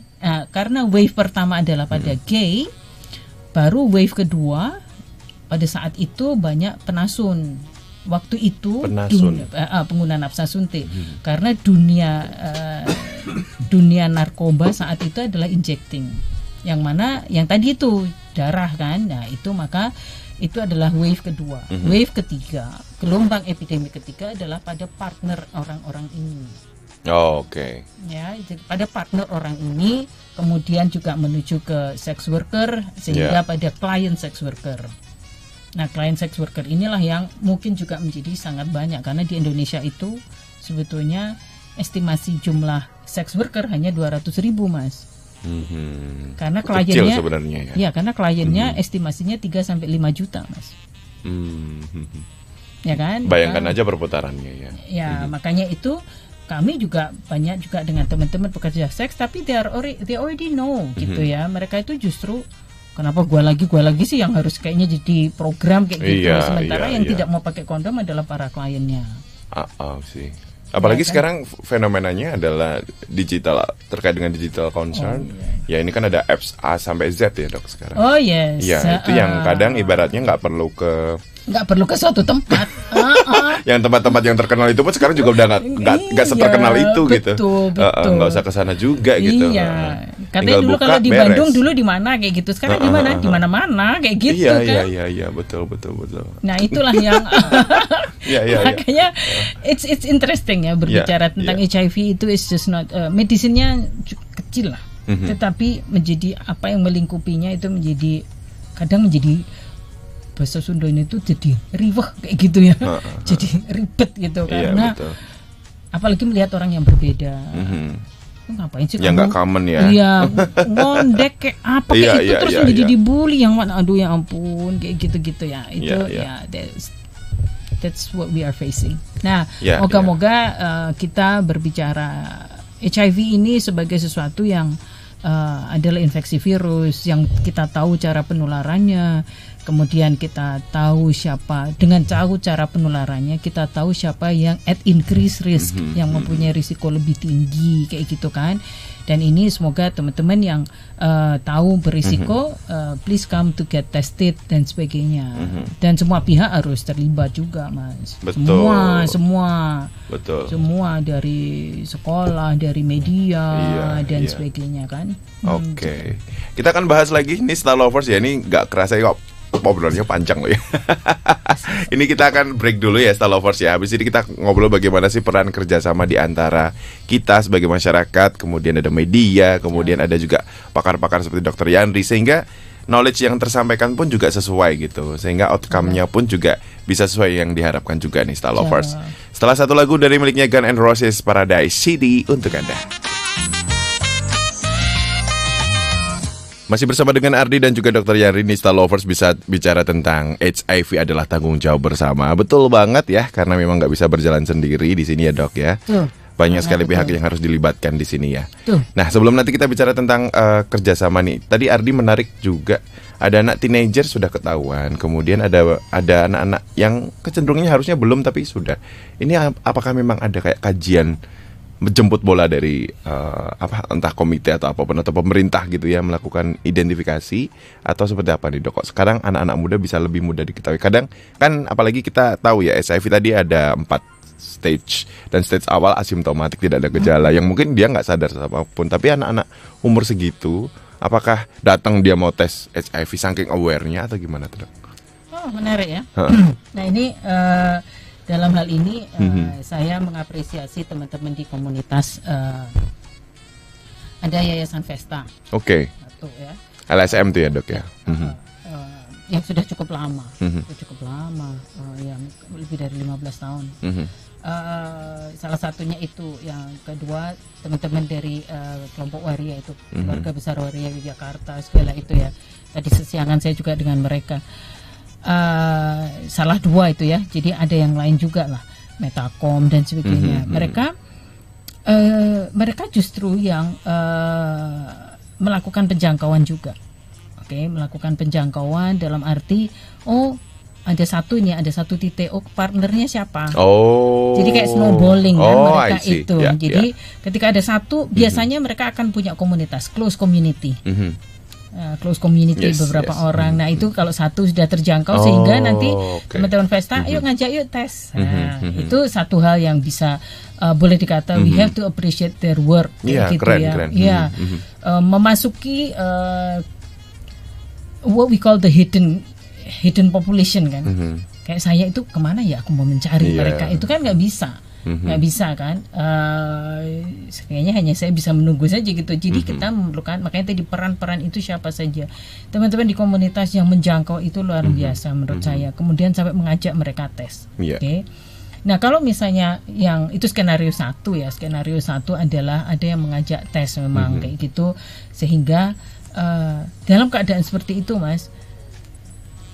karena wave pertama adalah pada gay, baru wave kedua pada saat itu banyak penasun. Waktu itu pengguna nafsa suntik, karena dunia narkoba saat itu adalah injecting, yang mana yang tadi itu darah kan. Nah itu maka itu adalah wave kedua. Wave ketiga, gelombang epidemi ketiga adalah pada partner orang-orang ini. Ya, pada partner orang ini, kemudian juga menuju ke sex worker, sehingga pada client sex worker. Nah, client sex worker inilah yang mungkin juga menjadi sangat banyak, karena di Indonesia itu sebetulnya estimasi jumlah sex worker hanya 200.000, Mas. Karena kliennya sebenarnya ya. Karena kliennya estimasinya 3-5 juta, Mas. Ya kan? Bayangkan aja perputarannya ya. Ya, makanya itu kami juga banyak juga dengan teman-teman pekerja seks, tapi they already know gitu ya. Mereka itu justru kenapa gua lagi sih yang harus kayaknya jadi program kayak gitu. Sementara yang tidak mau pakai kondom adalah para kliennya. Sih. Apalagi sekarang fenomenanya adalah digital, terkait dengan digital concern. Ya ini kan ada apps A sampai Z ya dok sekarang. Ya itu yang kadang ibaratnya nggak perlu ke suatu tempat. Yang tempat-tempat yang terkenal itu pun sekarang juga udah nggak seterkenal itu betul, gitu. Nggak usah kesana juga gitu. Katanya dulu kalau di Bandung dulu di mana kayak gitu, sekarang di mana? Di mana-mana kayak gitu kan. Iya betul. Nah itulah yang makanya it's interesting ya berbicara tentang HIV itu is just not medisinya kecil lah, tetapi menjadi apa yang melingkupinya itu menjadi kadang menjadi bahasa Sunda ini tuh jadi riweh kayak gitu ya. Jadi ribet gitu karena apalagi melihat orang yang berbeda. Ngapain sih yang nggak common ya? Iya, ngondek kayak apa kayak itu terus menjadi dibully yang mana, aduh ya ampun kayak gitu-gitu ya. Itu ya that's what we are facing. Nah, moga-moga kita berbicara HIV ini sebagai sesuatu yang adalah infeksi virus yang kita tahu cara penularannya. Kemudian kita tahu siapa, dengan tahu cara penularannya, kita tahu siapa yang at increased risk, yang mempunyai risiko lebih tinggi, kayak gitu kan. Dan ini semoga teman-teman yang tahu berisiko, please come to get tested dan sebagainya. Dan semua pihak harus terlibat juga, Mas. Betul. Semua dari sekolah, dari media dan sebagainya kan. Oke. Kita akan bahas lagi nih Star Lovers ya, ini nggak kerasa kok. Ngobrolnya panjang loh ya. Ini kita akan break dulu ya Star Lovers ya. Habis ini kita ngobrol bagaimana sih peran kerjasama di antara kita sebagai masyarakat, kemudian ada media, kemudian ada juga pakar-pakar seperti Dr. Yandri, sehingga knowledge yang tersampaikan pun juga sesuai gitu, sehingga outcome-nya pun juga bisa sesuai yang diharapkan juga nih Star Lovers. Setelah satu lagu dari miliknya Guns N' Roses, Paradise City untuk Anda. Masih bersama dengan Ardi dan juga Dr. Yandri, Star Lovers bisa bicara tentang HIV adalah tanggung jawab bersama. Betul banget ya, karena memang nggak bisa berjalan sendiri di sini ya Dok ya. Banyak sekali pihak yang harus dilibatkan di sini ya. Nah, sebelum nanti kita bicara tentang kerjasama nih, tadi Ardi menarik juga. Ada anak teenager sudah ketahuan, kemudian ada anak-anak yang kecenderungannya harusnya belum tapi sudah. Ini apakah memang ada kayak kajian menjemput bola dari entah komite atau apapun atau pemerintah gitu ya, melakukan identifikasi atau seperti apa nih Dok? Sekarang anak-anak muda bisa lebih mudah diketahui. Kadang kan apalagi kita tahu ya HIV tadi ada 4 stage, dan stage awal asimptomatik, tidak ada gejala, yang mungkin dia nggak sadar apapun. Tapi anak-anak umur segitu, apakah datang dia mau tes HIV saking aware-nya atau gimana tuh Dok? Oh, menarik ya. Nah ini dalam hal ini saya mengapresiasi teman-teman di komunitas, ada Yayasan Vesta. Oke. Ya. LSM tuh ya Dok ya. Yang sudah cukup lama, yang lebih dari 15 tahun. Salah satunya itu, yang kedua teman-teman dari kelompok Waria itu, keluarga besar Waria Yogyakarta, segala itu ya. Tadi sesiangan saya juga dengan mereka. Salah dua itu ya, jadi ada yang lain juga lah, Metakom dan sebagainya. Mereka justru yang melakukan penjangkauan juga. Melakukan penjangkauan dalam arti ada satu titik, partnernya siapa? Jadi kayak snowballing kan mereka itu. Jadi ketika ada satu, biasanya mereka akan punya komunitas, close community. Beberapa orang. Nah itu kalau satu sudah terjangkau, sehingga nanti teman-teman Vesta, yuk ngajak yuk tes. Nah itu satu hal yang bisa boleh dikata we have to appreciate their work. Keren. Memasuki what we call the hidden population kan. Kayak saya itu kemana ya aku mau mencari mereka, itu kan nggak bisa. Nggak bisa kan, kayaknya hanya saya bisa menunggu saja gitu. Jadi kita memerlukan, makanya tadi peran-peran itu siapa saja. Teman-teman di komunitas yang menjangkau itu luar biasa menurut saya. Kemudian sampai mengajak mereka tes. Nah kalau misalnya yang itu skenario 1 ya, skenario 1 adalah ada yang mengajak tes memang kayak gitu, sehingga dalam keadaan seperti itu Mas,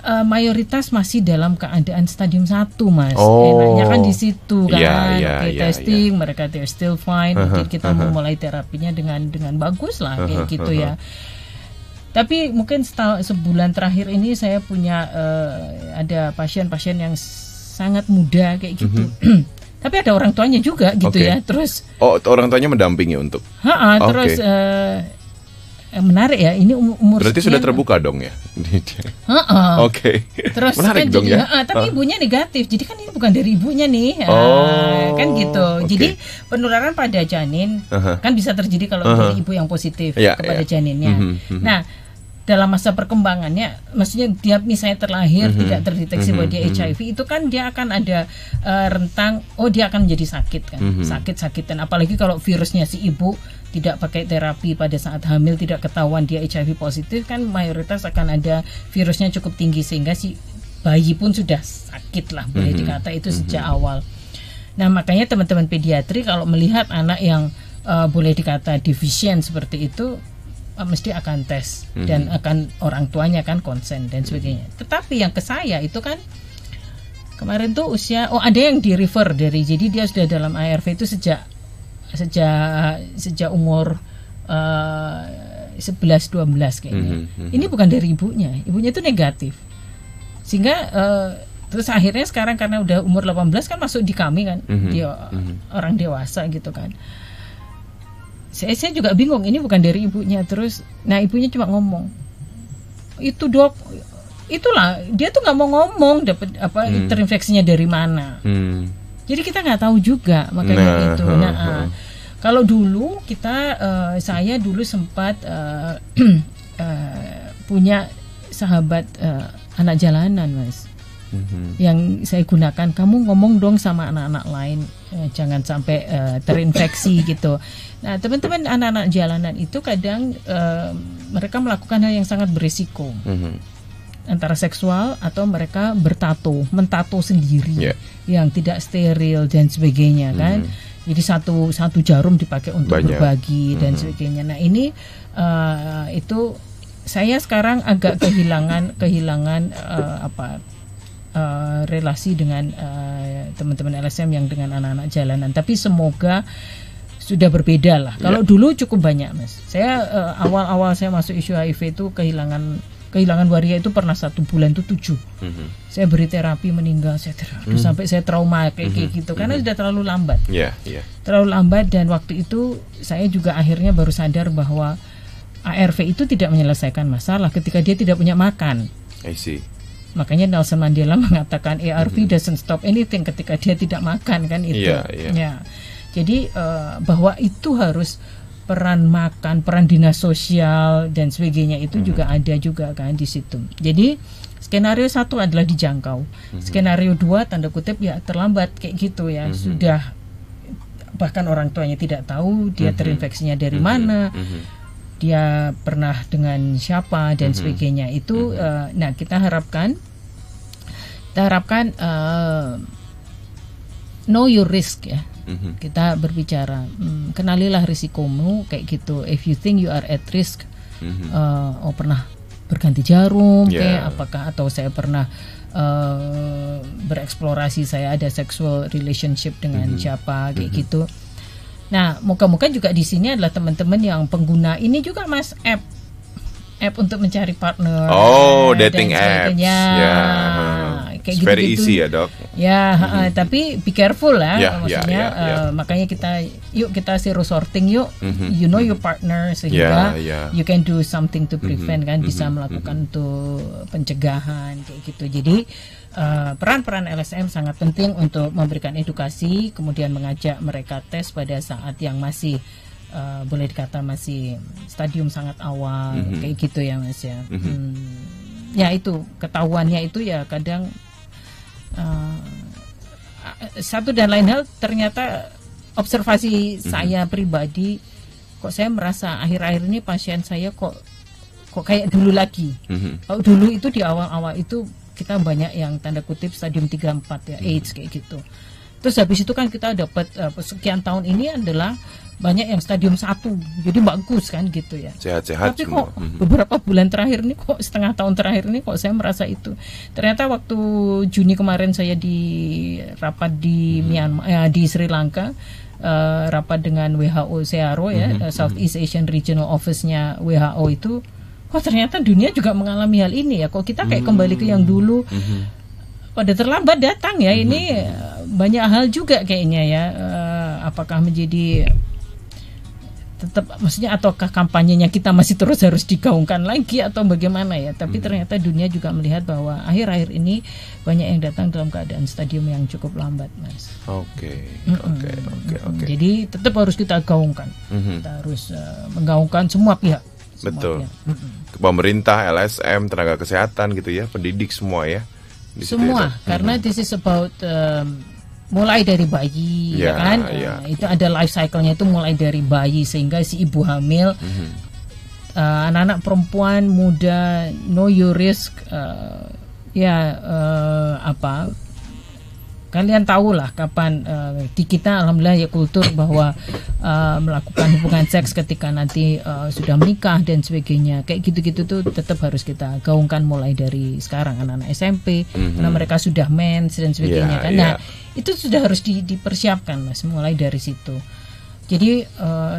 mayoritas masih dalam keadaan stadium 1 Mas. Enaknya kan di situ kan. Testing, mereka they're still fine. Mungkin kita memulai terapinya dengan bagus lah kayak gitu ya. Tapi mungkin sebulan terakhir ini saya punya ada pasien-pasien yang sangat muda kayak gitu. Tapi ada orang tuanya juga gitu ya. Terus orang tuanya mendampingi untuk. Terus menarik ya, ini umur berarti sekian, sudah terbuka dong ya. Terus menarik kan dong jadi, ya. Tapi ibunya negatif, jadi kan ini bukan dari ibunya nih, kan gitu. Jadi penularan pada janin kan bisa terjadi kalau dari ibu yang positif kepada janinnya. Nah dalam masa perkembangannya, maksudnya dia misalnya terlahir tidak terdeteksi bahwa dia HIV, itu kan dia akan ada rentang, dia akan menjadi sakit kan, sakit-sakitan. Apalagi kalau virusnya si ibu tidak pakai terapi pada saat hamil, tidak ketahuan dia HIV positif, kan mayoritas akan ada virusnya cukup tinggi sehingga si bayi pun sudah sakit lah, boleh dikata itu sejak awal. Nah makanya teman-teman pediatri kalau melihat anak yang boleh dikata deficient seperti itu, mesti akan tes dan akan orang tuanya kan konsen dan sebagainya. Tetapi yang ke saya itu kan kemarin tuh usia ada yang di refer dari, jadi dia sudah dalam ARV itu sejak umur 11-12 kayaknya. Ini bukan dari ibunya itu negatif. Sehingga terus akhirnya sekarang karena udah umur 18 kan masuk di kami kan, dia orang dewasa gitu kan. Saya juga bingung, ini bukan dari ibunya. Terus, nah ibunya cuma ngomong, itu dok, itulah dia tuh nggak mau ngomong dapat terinfeksinya dari mana. Jadi kita nggak tahu juga, makanya itu. Kalau dulu saya dulu sempat punya sahabat anak jalanan, Mas. Yang saya gunakan, kamu ngomong dong sama anak-anak lain, jangan sampai terinfeksi gitu. Nah teman-teman anak-anak jalanan itu kadang mereka melakukan hal yang sangat berisiko, antara seksual atau mereka mentato sendiri, yang tidak steril dan sebagainya kan. Jadi satu jarum dipakai untuk berbagi dan sebagainya. Nah ini itu saya sekarang agak kehilangan relasi dengan teman-teman LSM yang dengan anak-anak jalanan. Tapi semoga sudah berbeda lah. Kalau dulu cukup banyak, Mas. Saya awal-awal saya masuk isu HIV itu kehilangan waria itu pernah 1 bulan itu 7. Saya beri terapi, meninggal. Sampai saya trauma kayak gitu karena sudah terlalu lambat. Terlalu lambat, dan waktu itu saya juga akhirnya baru sadar bahwa ARV itu tidak menyelesaikan masalah ketika dia tidak punya makan. I see. Makanya Nelson Mandela mengatakan ARV doesn't stop anything ketika dia tidak makan kan itu. Ya. Jadi bahwa itu harus peran makan, peran dinas sosial dan sebagainya itu juga ada juga kan di situ. Jadi skenario 1 adalah dijangkau. Skenario 2 tanda kutip ya terlambat kayak gitu ya. Sudah bahkan orang tuanya tidak tahu dia terinfeksinya dari mana. Dia pernah dengan siapa dan sebagainya itu. Nah kita harapkan know your risk ya. Kita berbicara kenalilah risikomu kayak gitu. If you think you are at risk, pernah berganti jarum kayak apakah, atau saya pernah bereksplorasi, saya ada sexual relationship dengan siapa kayak gitu. Nah, moga-moga juga di sini adalah teman-teman yang pengguna ini juga, Mas, app untuk mencari partner. Dating apps. Kayak gitu, very easy ya, Dok. Tapi be careful lah, maksudnya. Makanya kita zero sorting yuk. You know your partner sehingga you can do something to prevent kan, bisa melakukan untuk pencegahan kayak gitu. Jadi peran-peran LSM sangat penting untuk memberikan edukasi, kemudian mengajak mereka tes pada saat yang masih boleh dikata masih stadium sangat awal kayak gitu ya, Mas ya. Ya itu ketahuannya itu ya kadang satu dan lain hal, ternyata observasi saya pribadi, kok saya merasa akhir-akhir ini pasien saya kok kayak dulu lagi. Kalau dulu itu di awal-awal itu kita banyak yang tanda kutip stadium 3-4 ya, AIDS kayak gitu. Terus habis itu kan kita dapat sekian tahun ini adalah banyak yang stadium 1, jadi bagus kan gitu ya. Sehat-sehat. Tapi kok beberapa bulan terakhir ini, kok setengah tahun terakhir ini kok saya merasa itu. Ternyata waktu Juni kemarin saya di rapat di Myanmar, di Sri Lanka, rapat dengan WHO Searo ya, Southeast Asian Regional Office-nya WHO itu, ternyata dunia juga mengalami hal ini ya. Kok kita kayak kembali ke yang dulu. Pada terlambat datang ya, ini banyak hal juga kayaknya ya. Apakah menjadi tetap, maksudnya ataukah kampanyenya kita masih terus harus digaungkan lagi atau bagaimana ya. Tapi ternyata dunia juga melihat bahwa akhir-akhir ini banyak yang datang dalam keadaan stadium yang cukup lambat, Mas. Oke. Jadi tetap harus kita gaungkan. Kita harus menggaungkan semua pihak, Betul. Pemerintah, LSM, tenaga kesehatan gitu ya, pendidik semua ya. Semua, karena this is about mulai dari bayi, ya kan? Itu ada life cycle-nya itu mulai dari bayi sehingga si ibu hamil, anak-anak perempuan muda, know your risk, kalian tahu lah kapan di kita alhamdulillah ya kultur bahwa melakukan hubungan seks ketika nanti sudah menikah dan sebagainya, kayak gitu-gitu tuh tetap harus kita gaungkan mulai dari sekarang anak-anak SMP, karena mereka sudah mens dan sebagainya kan. Nah itu sudah harus dipersiapkan Mas, mulai dari situ. Jadi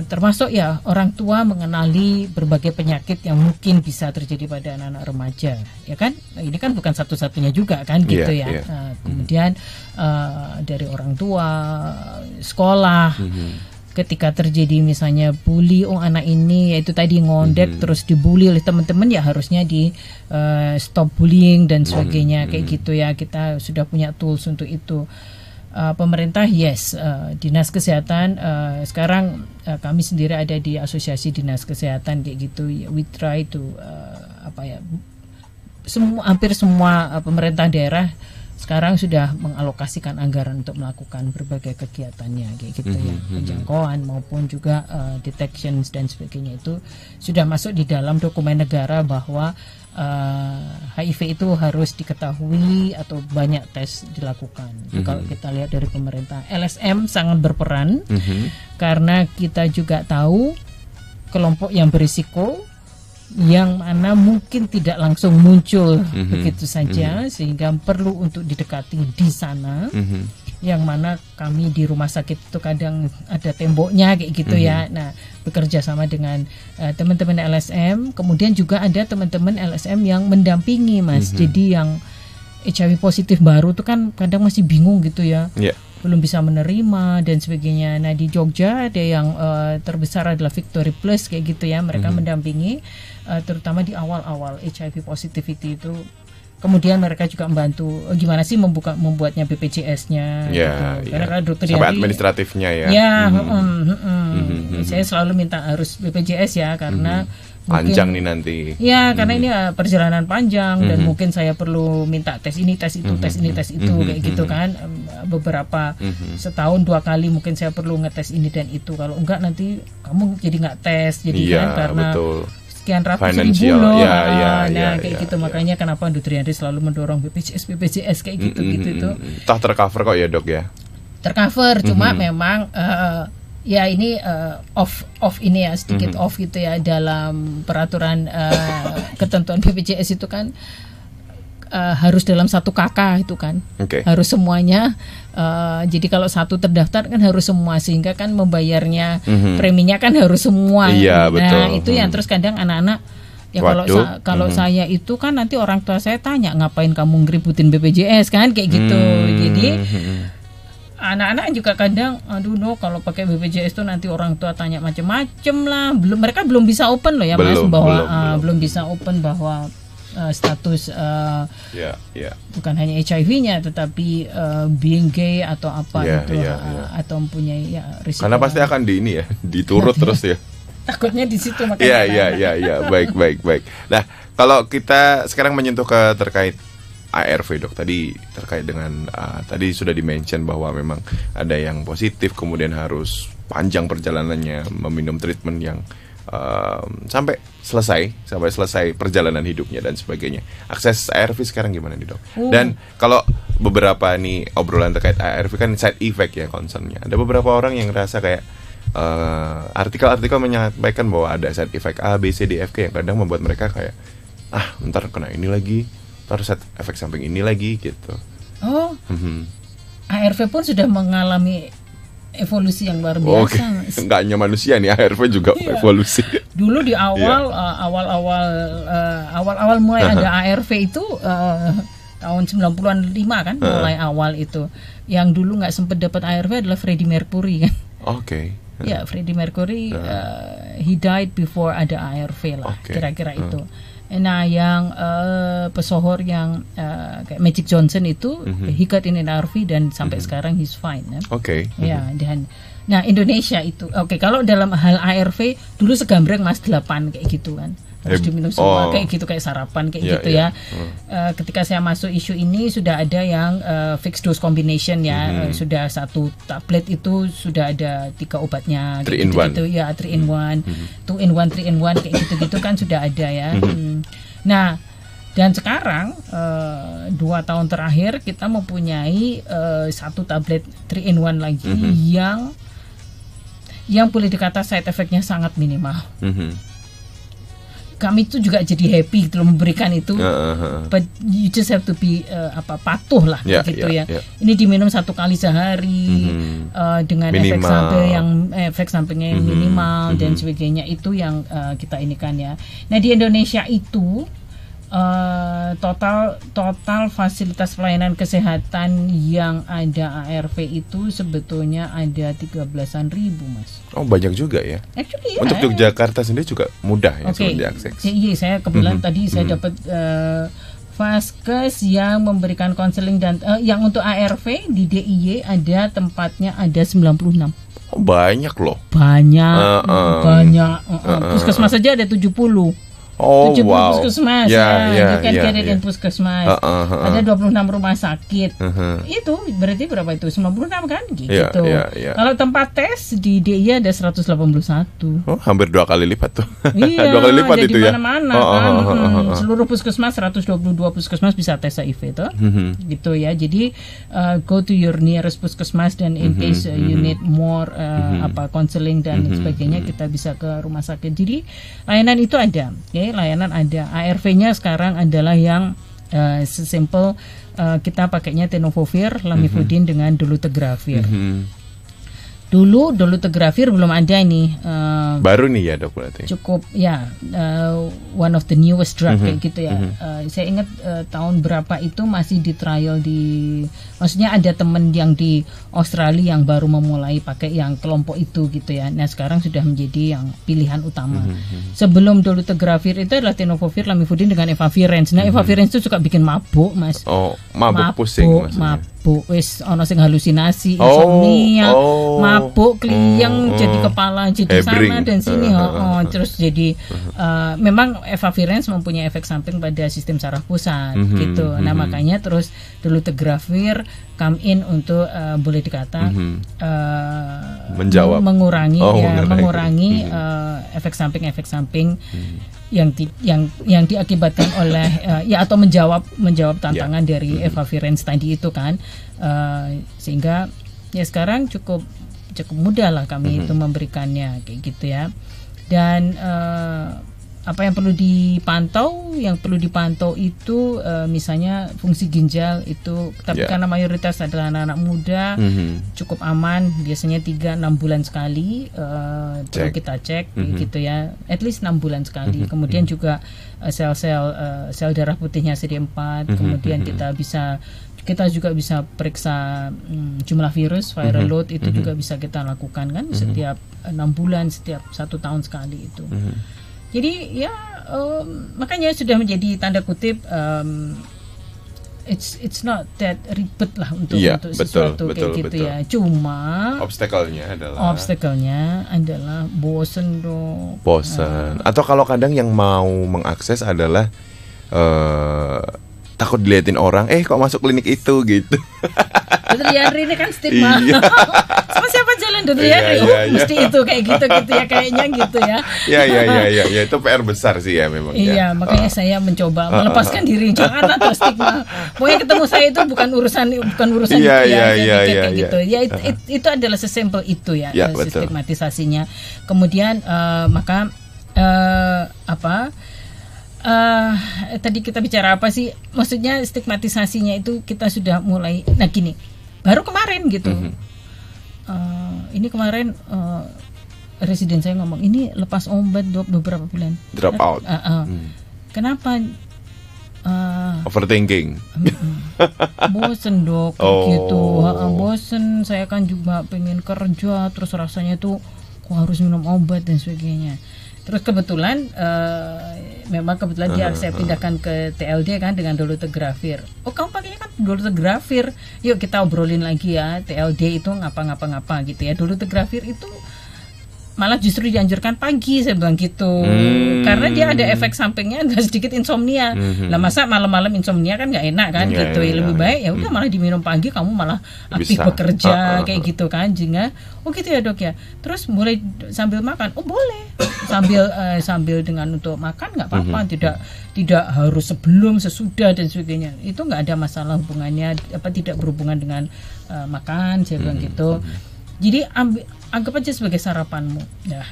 termasuk ya orang tua mengenali berbagai penyakit yang mungkin bisa terjadi pada anak-anak remaja, ya kan? Ini kan bukan satu-satunya juga kan, gitu ya. Kemudian dari orang tua, sekolah, ketika terjadi misalnya bully, anak ini yaitu tadi ngondek terus dibully oleh teman-teman, ya harusnya di stop bullying dan sebagainya, kayak gitu ya. Kita sudah punya tools untuk itu. Pemerintah dinas kesehatan sekarang kami sendiri ada di asosiasi dinas kesehatan kayak gitu, we try to hampir semua pemerintah daerah sekarang sudah mengalokasikan anggaran untuk melakukan berbagai kegiatannya kayak gitu ya, penjangkauan maupun juga detection dan sebagainya itu sudah masuk di dalam dokumen negara bahwa HIV itu harus diketahui atau banyak tes dilakukan. Kalau kita lihat dari pemerintah, LSM sangat berperan karena kita juga tahu kelompok yang berisiko, yang mana mungkin tidak langsung muncul begitu saja, sehingga perlu untuk didekati di sana. Yang mana kami di rumah sakit itu kadang ada temboknya kayak gitu ya. Nah, bekerja sama dengan teman-teman LSM, kemudian juga ada teman-teman LSM yang mendampingi Mas. Jadi yang HIV positif baru itu kan kadang masih bingung gitu ya. Belum bisa menerima dan sebagainya. Nah, di Jogja ada yang terbesar adalah Victory Plus kayak gitu ya. Mereka mendampingi terutama di awal-awal HIV positivity itu. Kemudian mereka juga membantu gimana sih membuatnya BPJS-nya gitu. Karena kalau dokter sampai administratifnya ya. Saya selalu minta harus BPJS ya, karena panjang nih nanti. Ya, karena ini perjalanan panjang dan mungkin saya perlu minta tes ini, tes itu, tes ini, tes itu kayak gitu kan. Beberapa setahun 2 kali mungkin saya perlu ngetes ini dan itu. Kalau enggak nanti kamu jadi nggak tes, jadi kan karena sekian ratus ribu loh. Kayak gitu. Makanya kenapa Nutriandri selalu mendorong BPJS kayak gitu itu. Toh tercover kok ya dok ya? Tercover, cuma memang ya ini off ini ya, sedikit off gitu ya dalam peraturan ketentuan BPJS itu kan harus dalam 1 KK itu kan, harus semuanya. Jadi kalau satu terdaftar kan harus semua, sehingga kan membayarnya preminya kan harus semua. Nah itu yang terus kadang anak-anak ya kalau saya itu kan nanti orang tua saya tanya, ngapain kamu ngeributin BPJS kan kayak gitu. Jadi anak-anak juga kadang kalau pakai BPJS itu nanti orang tua tanya macam-macam lah. Mereka belum bisa open loh ya Mas, bahwa belum bisa open bahwa status bukan hanya HIV-nya tetapi being gay atau apa atau mempunyai risiko. Karena pasti akan diturut terus ya. Takutnya di situ makanya. Baik. Nah, kalau kita sekarang menyentuh ke terkait ARV dok, tadi terkait dengan tadi sudah di-mention bahwa memang ada yang positif kemudian harus panjang perjalanannya meminum treatment yang sampai selesai perjalanan hidupnya dan sebagainya. Akses ARV sekarang gimana nih dok? Dan kalau beberapa nih obrolan terkait ARV kan side effect ya concernnya. Ada beberapa orang yang ngerasa kayak artikel-artikel menyampaikan bahwa ada side effect A, B, C, D, F, G yang kadang membuat mereka kayak ntar kena ini lagi, ntar side efek samping ini lagi gitu. ARV pun sudah mengalami evolusi yang luar biasa. Nggak hanya manusia nih, ARV juga evolusi. Dulu di awal awal mulai ada ARV itu tahun 90-an 5 kan, mulai awal itu. Yang dulu nggak sempat dapat ARV adalah Freddie Mercury kan. Ya, Freddie Mercury he died before ada ARV lah, kira-kira itu. Nah, yang pesohor yang kayak Magic Johnson itu he got in an ARV dan sampai sekarang he's fine. Ya, dan nah Indonesia itu kalau dalam hal ARV dulu segambreng Mas 8 kayak gitu kan. Harus diminum semua kayak gitu, kayak sarapan kayak gitu ya. Ketika saya masuk isu ini sudah ada yang fixed dose combination ya, sudah 1 tablet itu sudah ada 3 obatnya kayak gitu ya, 3 in 1, 2 in 1, 3 in 1 kayak gitu kan sudah ada ya. Nah, dan sekarang 2 tahun terakhir kita mempunyai 1 tablet 3 in 1 lagi yang boleh dikata side effect-nya sangat minimal. Kami itu juga jadi happy gitu memberikan itu, but you just have to be patuh lah gitu ya. Ini diminum 1 kali sehari dengan efek sampingnya yang minimal dan sebagainya, itu yang kita inikan ya. Nah, di Indonesia itu total fasilitas pelayanan kesehatan yang ada ARV itu sebetulnya ada 13.000 Mas. Oh, banyak juga ya. Actually, untuk Yogyakarta sendiri juga mudah ya diakses. Iya, saya kebetulan tadi saya dapat Vaskes yang memberikan konseling dan yang untuk ARV di DIY ada tempatnya ada 96. Oh, banyak loh. Banyak. Puskesmas saja ada 70. 70 puskesmas you can get it in puskesmas. Ada 26 rumah sakit. Itu berarti berapa itu? 96 kan gitu. Kalau tempat tes di DIY ada 181. Oh, hampir 2 kali lipat tuh. Iya, 2 kali lipat itu ya. Mana-mana kan. Seluruh puskesmas 122 puskesmas bisa tes HIV tuh. Gitu ya. Jadi go to your nearest puskesmas dan in case you need more counseling dan sebagainya, kita bisa ke rumah sakit. Jadi layanan itu ada. Layanan ada. ARV-nya sekarang adalah yang sesimpel kita pakainya tenofovir, lamivudin dengan dolutegravir. Dulu dolutegravir belum ada nih. Baru nih ya dok berarti. Cukup ya, one of the newest drug kayak gitu ya. Saya ingat tahun berapa itu masih di trial maksudnya ada temen yang di Australia yang baru memulai pakai yang kelompok itu gitu ya. Nah, sekarang sudah menjadi yang pilihan utama. Sebelum dolutegravir itu adalah tenofovir, lamivudin dengan efavirenz. Nah, efavirenz itu suka bikin mabuk, Mas. Oh, mabuk pusing maksudnya. Wis ono sing halusinasi, insomnia, mabuk, kliyeng, jadi kepala jadi sana dan sini, terus jadi memang efavirenz mempunyai efek samping pada sistem saraf pusat gitu. Nah, makanya terus dolutegravir come in untuk boleh dikata mengurangi efek samping yang diakibatkan oleh atau menjawab tantangan dari efavirenz tadi itu kan, sehingga ya sekarang cukup mudah lah kami itu memberikannya kayak gitu ya. Dan apa yang perlu dipantau? Yang perlu dipantau itu misalnya fungsi ginjal itu, tapi karena mayoritas adalah anak-anak muda, cukup aman, biasanya 3-6 bulan sekali perlu kita cek gitu ya, at least 6 bulan sekali. Kemudian juga sel darah putihnya CD4, kemudian kita juga bisa periksa jumlah virus, viral load itu juga bisa kita lakukan kan setiap 6 bulan, setiap 1 tahun sekali itu. Jadi ya makanya sudah menjadi tanda kutip it's not that ribet lah untuk sesuatu kayak gitu ya. Cuma obstacle-nya adalah bosen dong. Atau kalau kadang yang mau mengakses adalah takut diliatin orang, kok masuk klinik itu gitu. Dokter Yandri ini kan stigma. Sama siapa jalan Dokter Yandri? Mesti itu kayak gitu ya, kayaknya gitu ya. Ya itu PR besar sih ya memang. Iya, makanya saya mencoba melepaskan diri, jangan ada stigma. Pokoknya ketemu saya itu bukan urusan itu ya, gitu. Ya itu adalah sesimpel itu ya, sistematisasinya. Kemudian maka tadi kita bicara apa sih? Maksudnya stigmatisasinya itu kita sudah mulai. Nah gini, baru kemarin gitu. Ini kemarin residen saya ngomong, ini lepas obat beberapa bulan. Drop out. Kenapa? Overthinking. Bosen dok, gitu. Bosen. Saya kan juga pengen kerja, terus rasanya tuh aku harus minum obat dan sebagainya. Terus kebetulan memang dia saya pindahkan ke TLD kan dengan dolutegravir. Oh, kamu pakainya kan dolutegravir. Yuk kita obrolin lagi ya, TLD itu ngapa gitu ya. Dolutegravir itu malah justru dianjurkan pagi, saya bilang gitu. Karena dia ada efek sampingnya, ada sedikit insomnia. Nah, masa malam-malam insomnia kan nggak enak kan gitu. Lebih baik ya udah malah diminum pagi, kamu malah aktif bekerja kayak gitu kan. Jingga, oh gitu ya dok ya. Terus mulai sambil makan, oh boleh. Sambil dengan untuk makan nggak apa-apa, tidak harus sebelum, sesudah dan sebagainya. Itu nggak ada masalah hubungannya, tidak berhubungan dengan makan, saya bilang gitu. Jadi anggap aja sebagai sarapanmu, ya.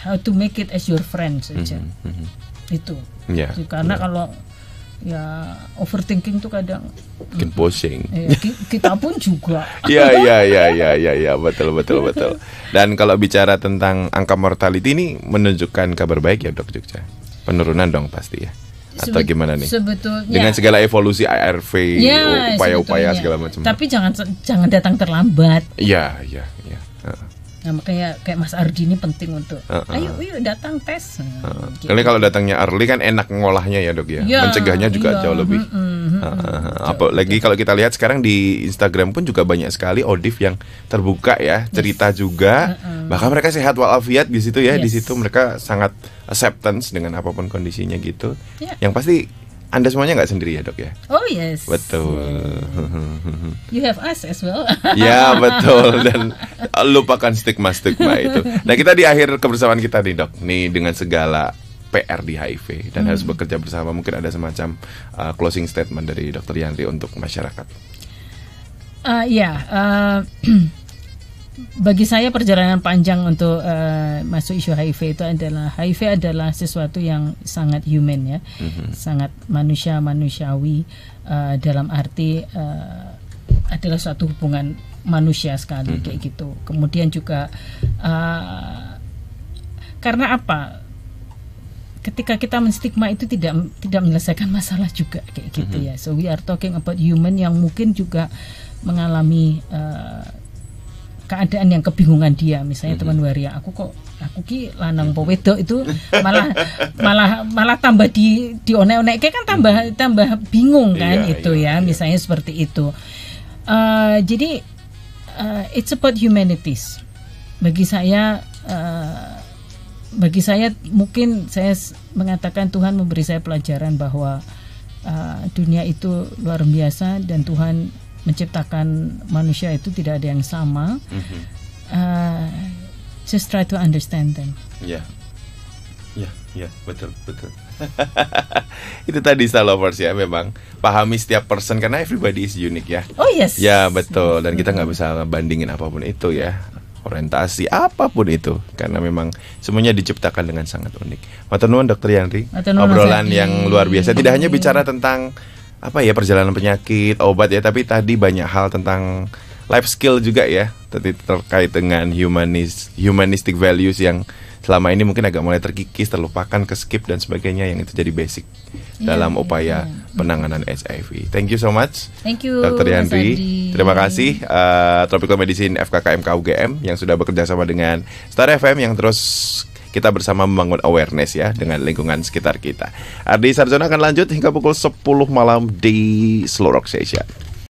How to make it as your friend saja. Itu. Karena kalau ya overthinking tuh kadang bikin pusing. Kita pun juga. Iya, betul. Dan kalau bicara tentang angka mortality ini menunjukkan kabar baik ya dok Jogja. Penurunan dong pasti ya. Atau gimana nih? Sebetulnya dengan segala evolusi ARV, upaya-upaya segala macam. Tapi jangan datang terlambat. Iya. Nah, makanya kayak Mas Ardi ini penting untuk ayo datang tes. Gitu. Karena kalau datangnya early kan enak ngolahnya ya dok ya. Mencegahnya juga jauh lebih. Apalagi kalau kita lihat sekarang di Instagram pun juga banyak sekali ODIF yang terbuka ya, cerita juga. Bahkan mereka sehat walafiat di situ ya. Di situ mereka sangat acceptance dengan apapun kondisinya gitu. Yang pasti Anda semuanya nggak sendiri ya dok ya? Oh yes. Betul. You have us as well. Ya betul, dan lupakan stigma itu. Nah kita di akhir kebersamaan kita nih dok, nih dengan segala PR di HIV dan harus bekerja bersama, mungkin ada semacam closing statement dari Dr. Yandri untuk masyarakat. Bagi saya perjalanan panjang untuk masuk isu HIV itu adalah HIV adalah sesuatu yang sangat human ya, sangat manusiawi dalam arti adalah suatu hubungan manusia sekali kayak gitu. Kemudian juga karena apa? Ketika kita menstigma itu tidak menyelesaikan masalah juga kayak gitu ya. So we are talking about human yang mungkin juga mengalami keadaan yang kebingungan dia, misalnya teman waria, aku ki lanang po wedok itu malah tambah di onek-onek kan tambah bingung kan misalnya seperti itu. Jadi it's about humanities. Bagi saya mungkin saya mengatakan Tuhan memberi saya pelajaran bahwa dunia itu luar biasa dan Tuhan menciptakan manusia itu tidak ada yang sama. Just try to understand them. Ya, betul. Itu tadi Star Lovers ya, memang pahami setiap person karena everybody is unique ya. Oh yes. Ya betul, dan kita nggak bisa bandingin apapun itu ya, orientasi apapun itu, karena memang semuanya diciptakan dengan sangat unik. Matur nuwun Dr. Yandri, obrolan yang luar biasa. Tidak hanya bicara tentang perjalanan penyakit, obat ya, tapi tadi banyak hal tentang life skill juga ya, terkait dengan humanistic values yang selama ini mungkin agak mulai terkikis, terlupakan, ke-skip dan sebagainya, yang itu jadi basic dalam upaya penanganan HIV. Thank you so much. Thank you Dr. Yandri. Terima kasih Tropical Medicine FKKMK UGM yang sudah bekerja sama dengan Star FM yang terus kita bersama membangun awareness ya dengan lingkungan sekitar kita. Ardi Sarjono akan lanjut hingga pukul 10 malam di Slow Rock Session.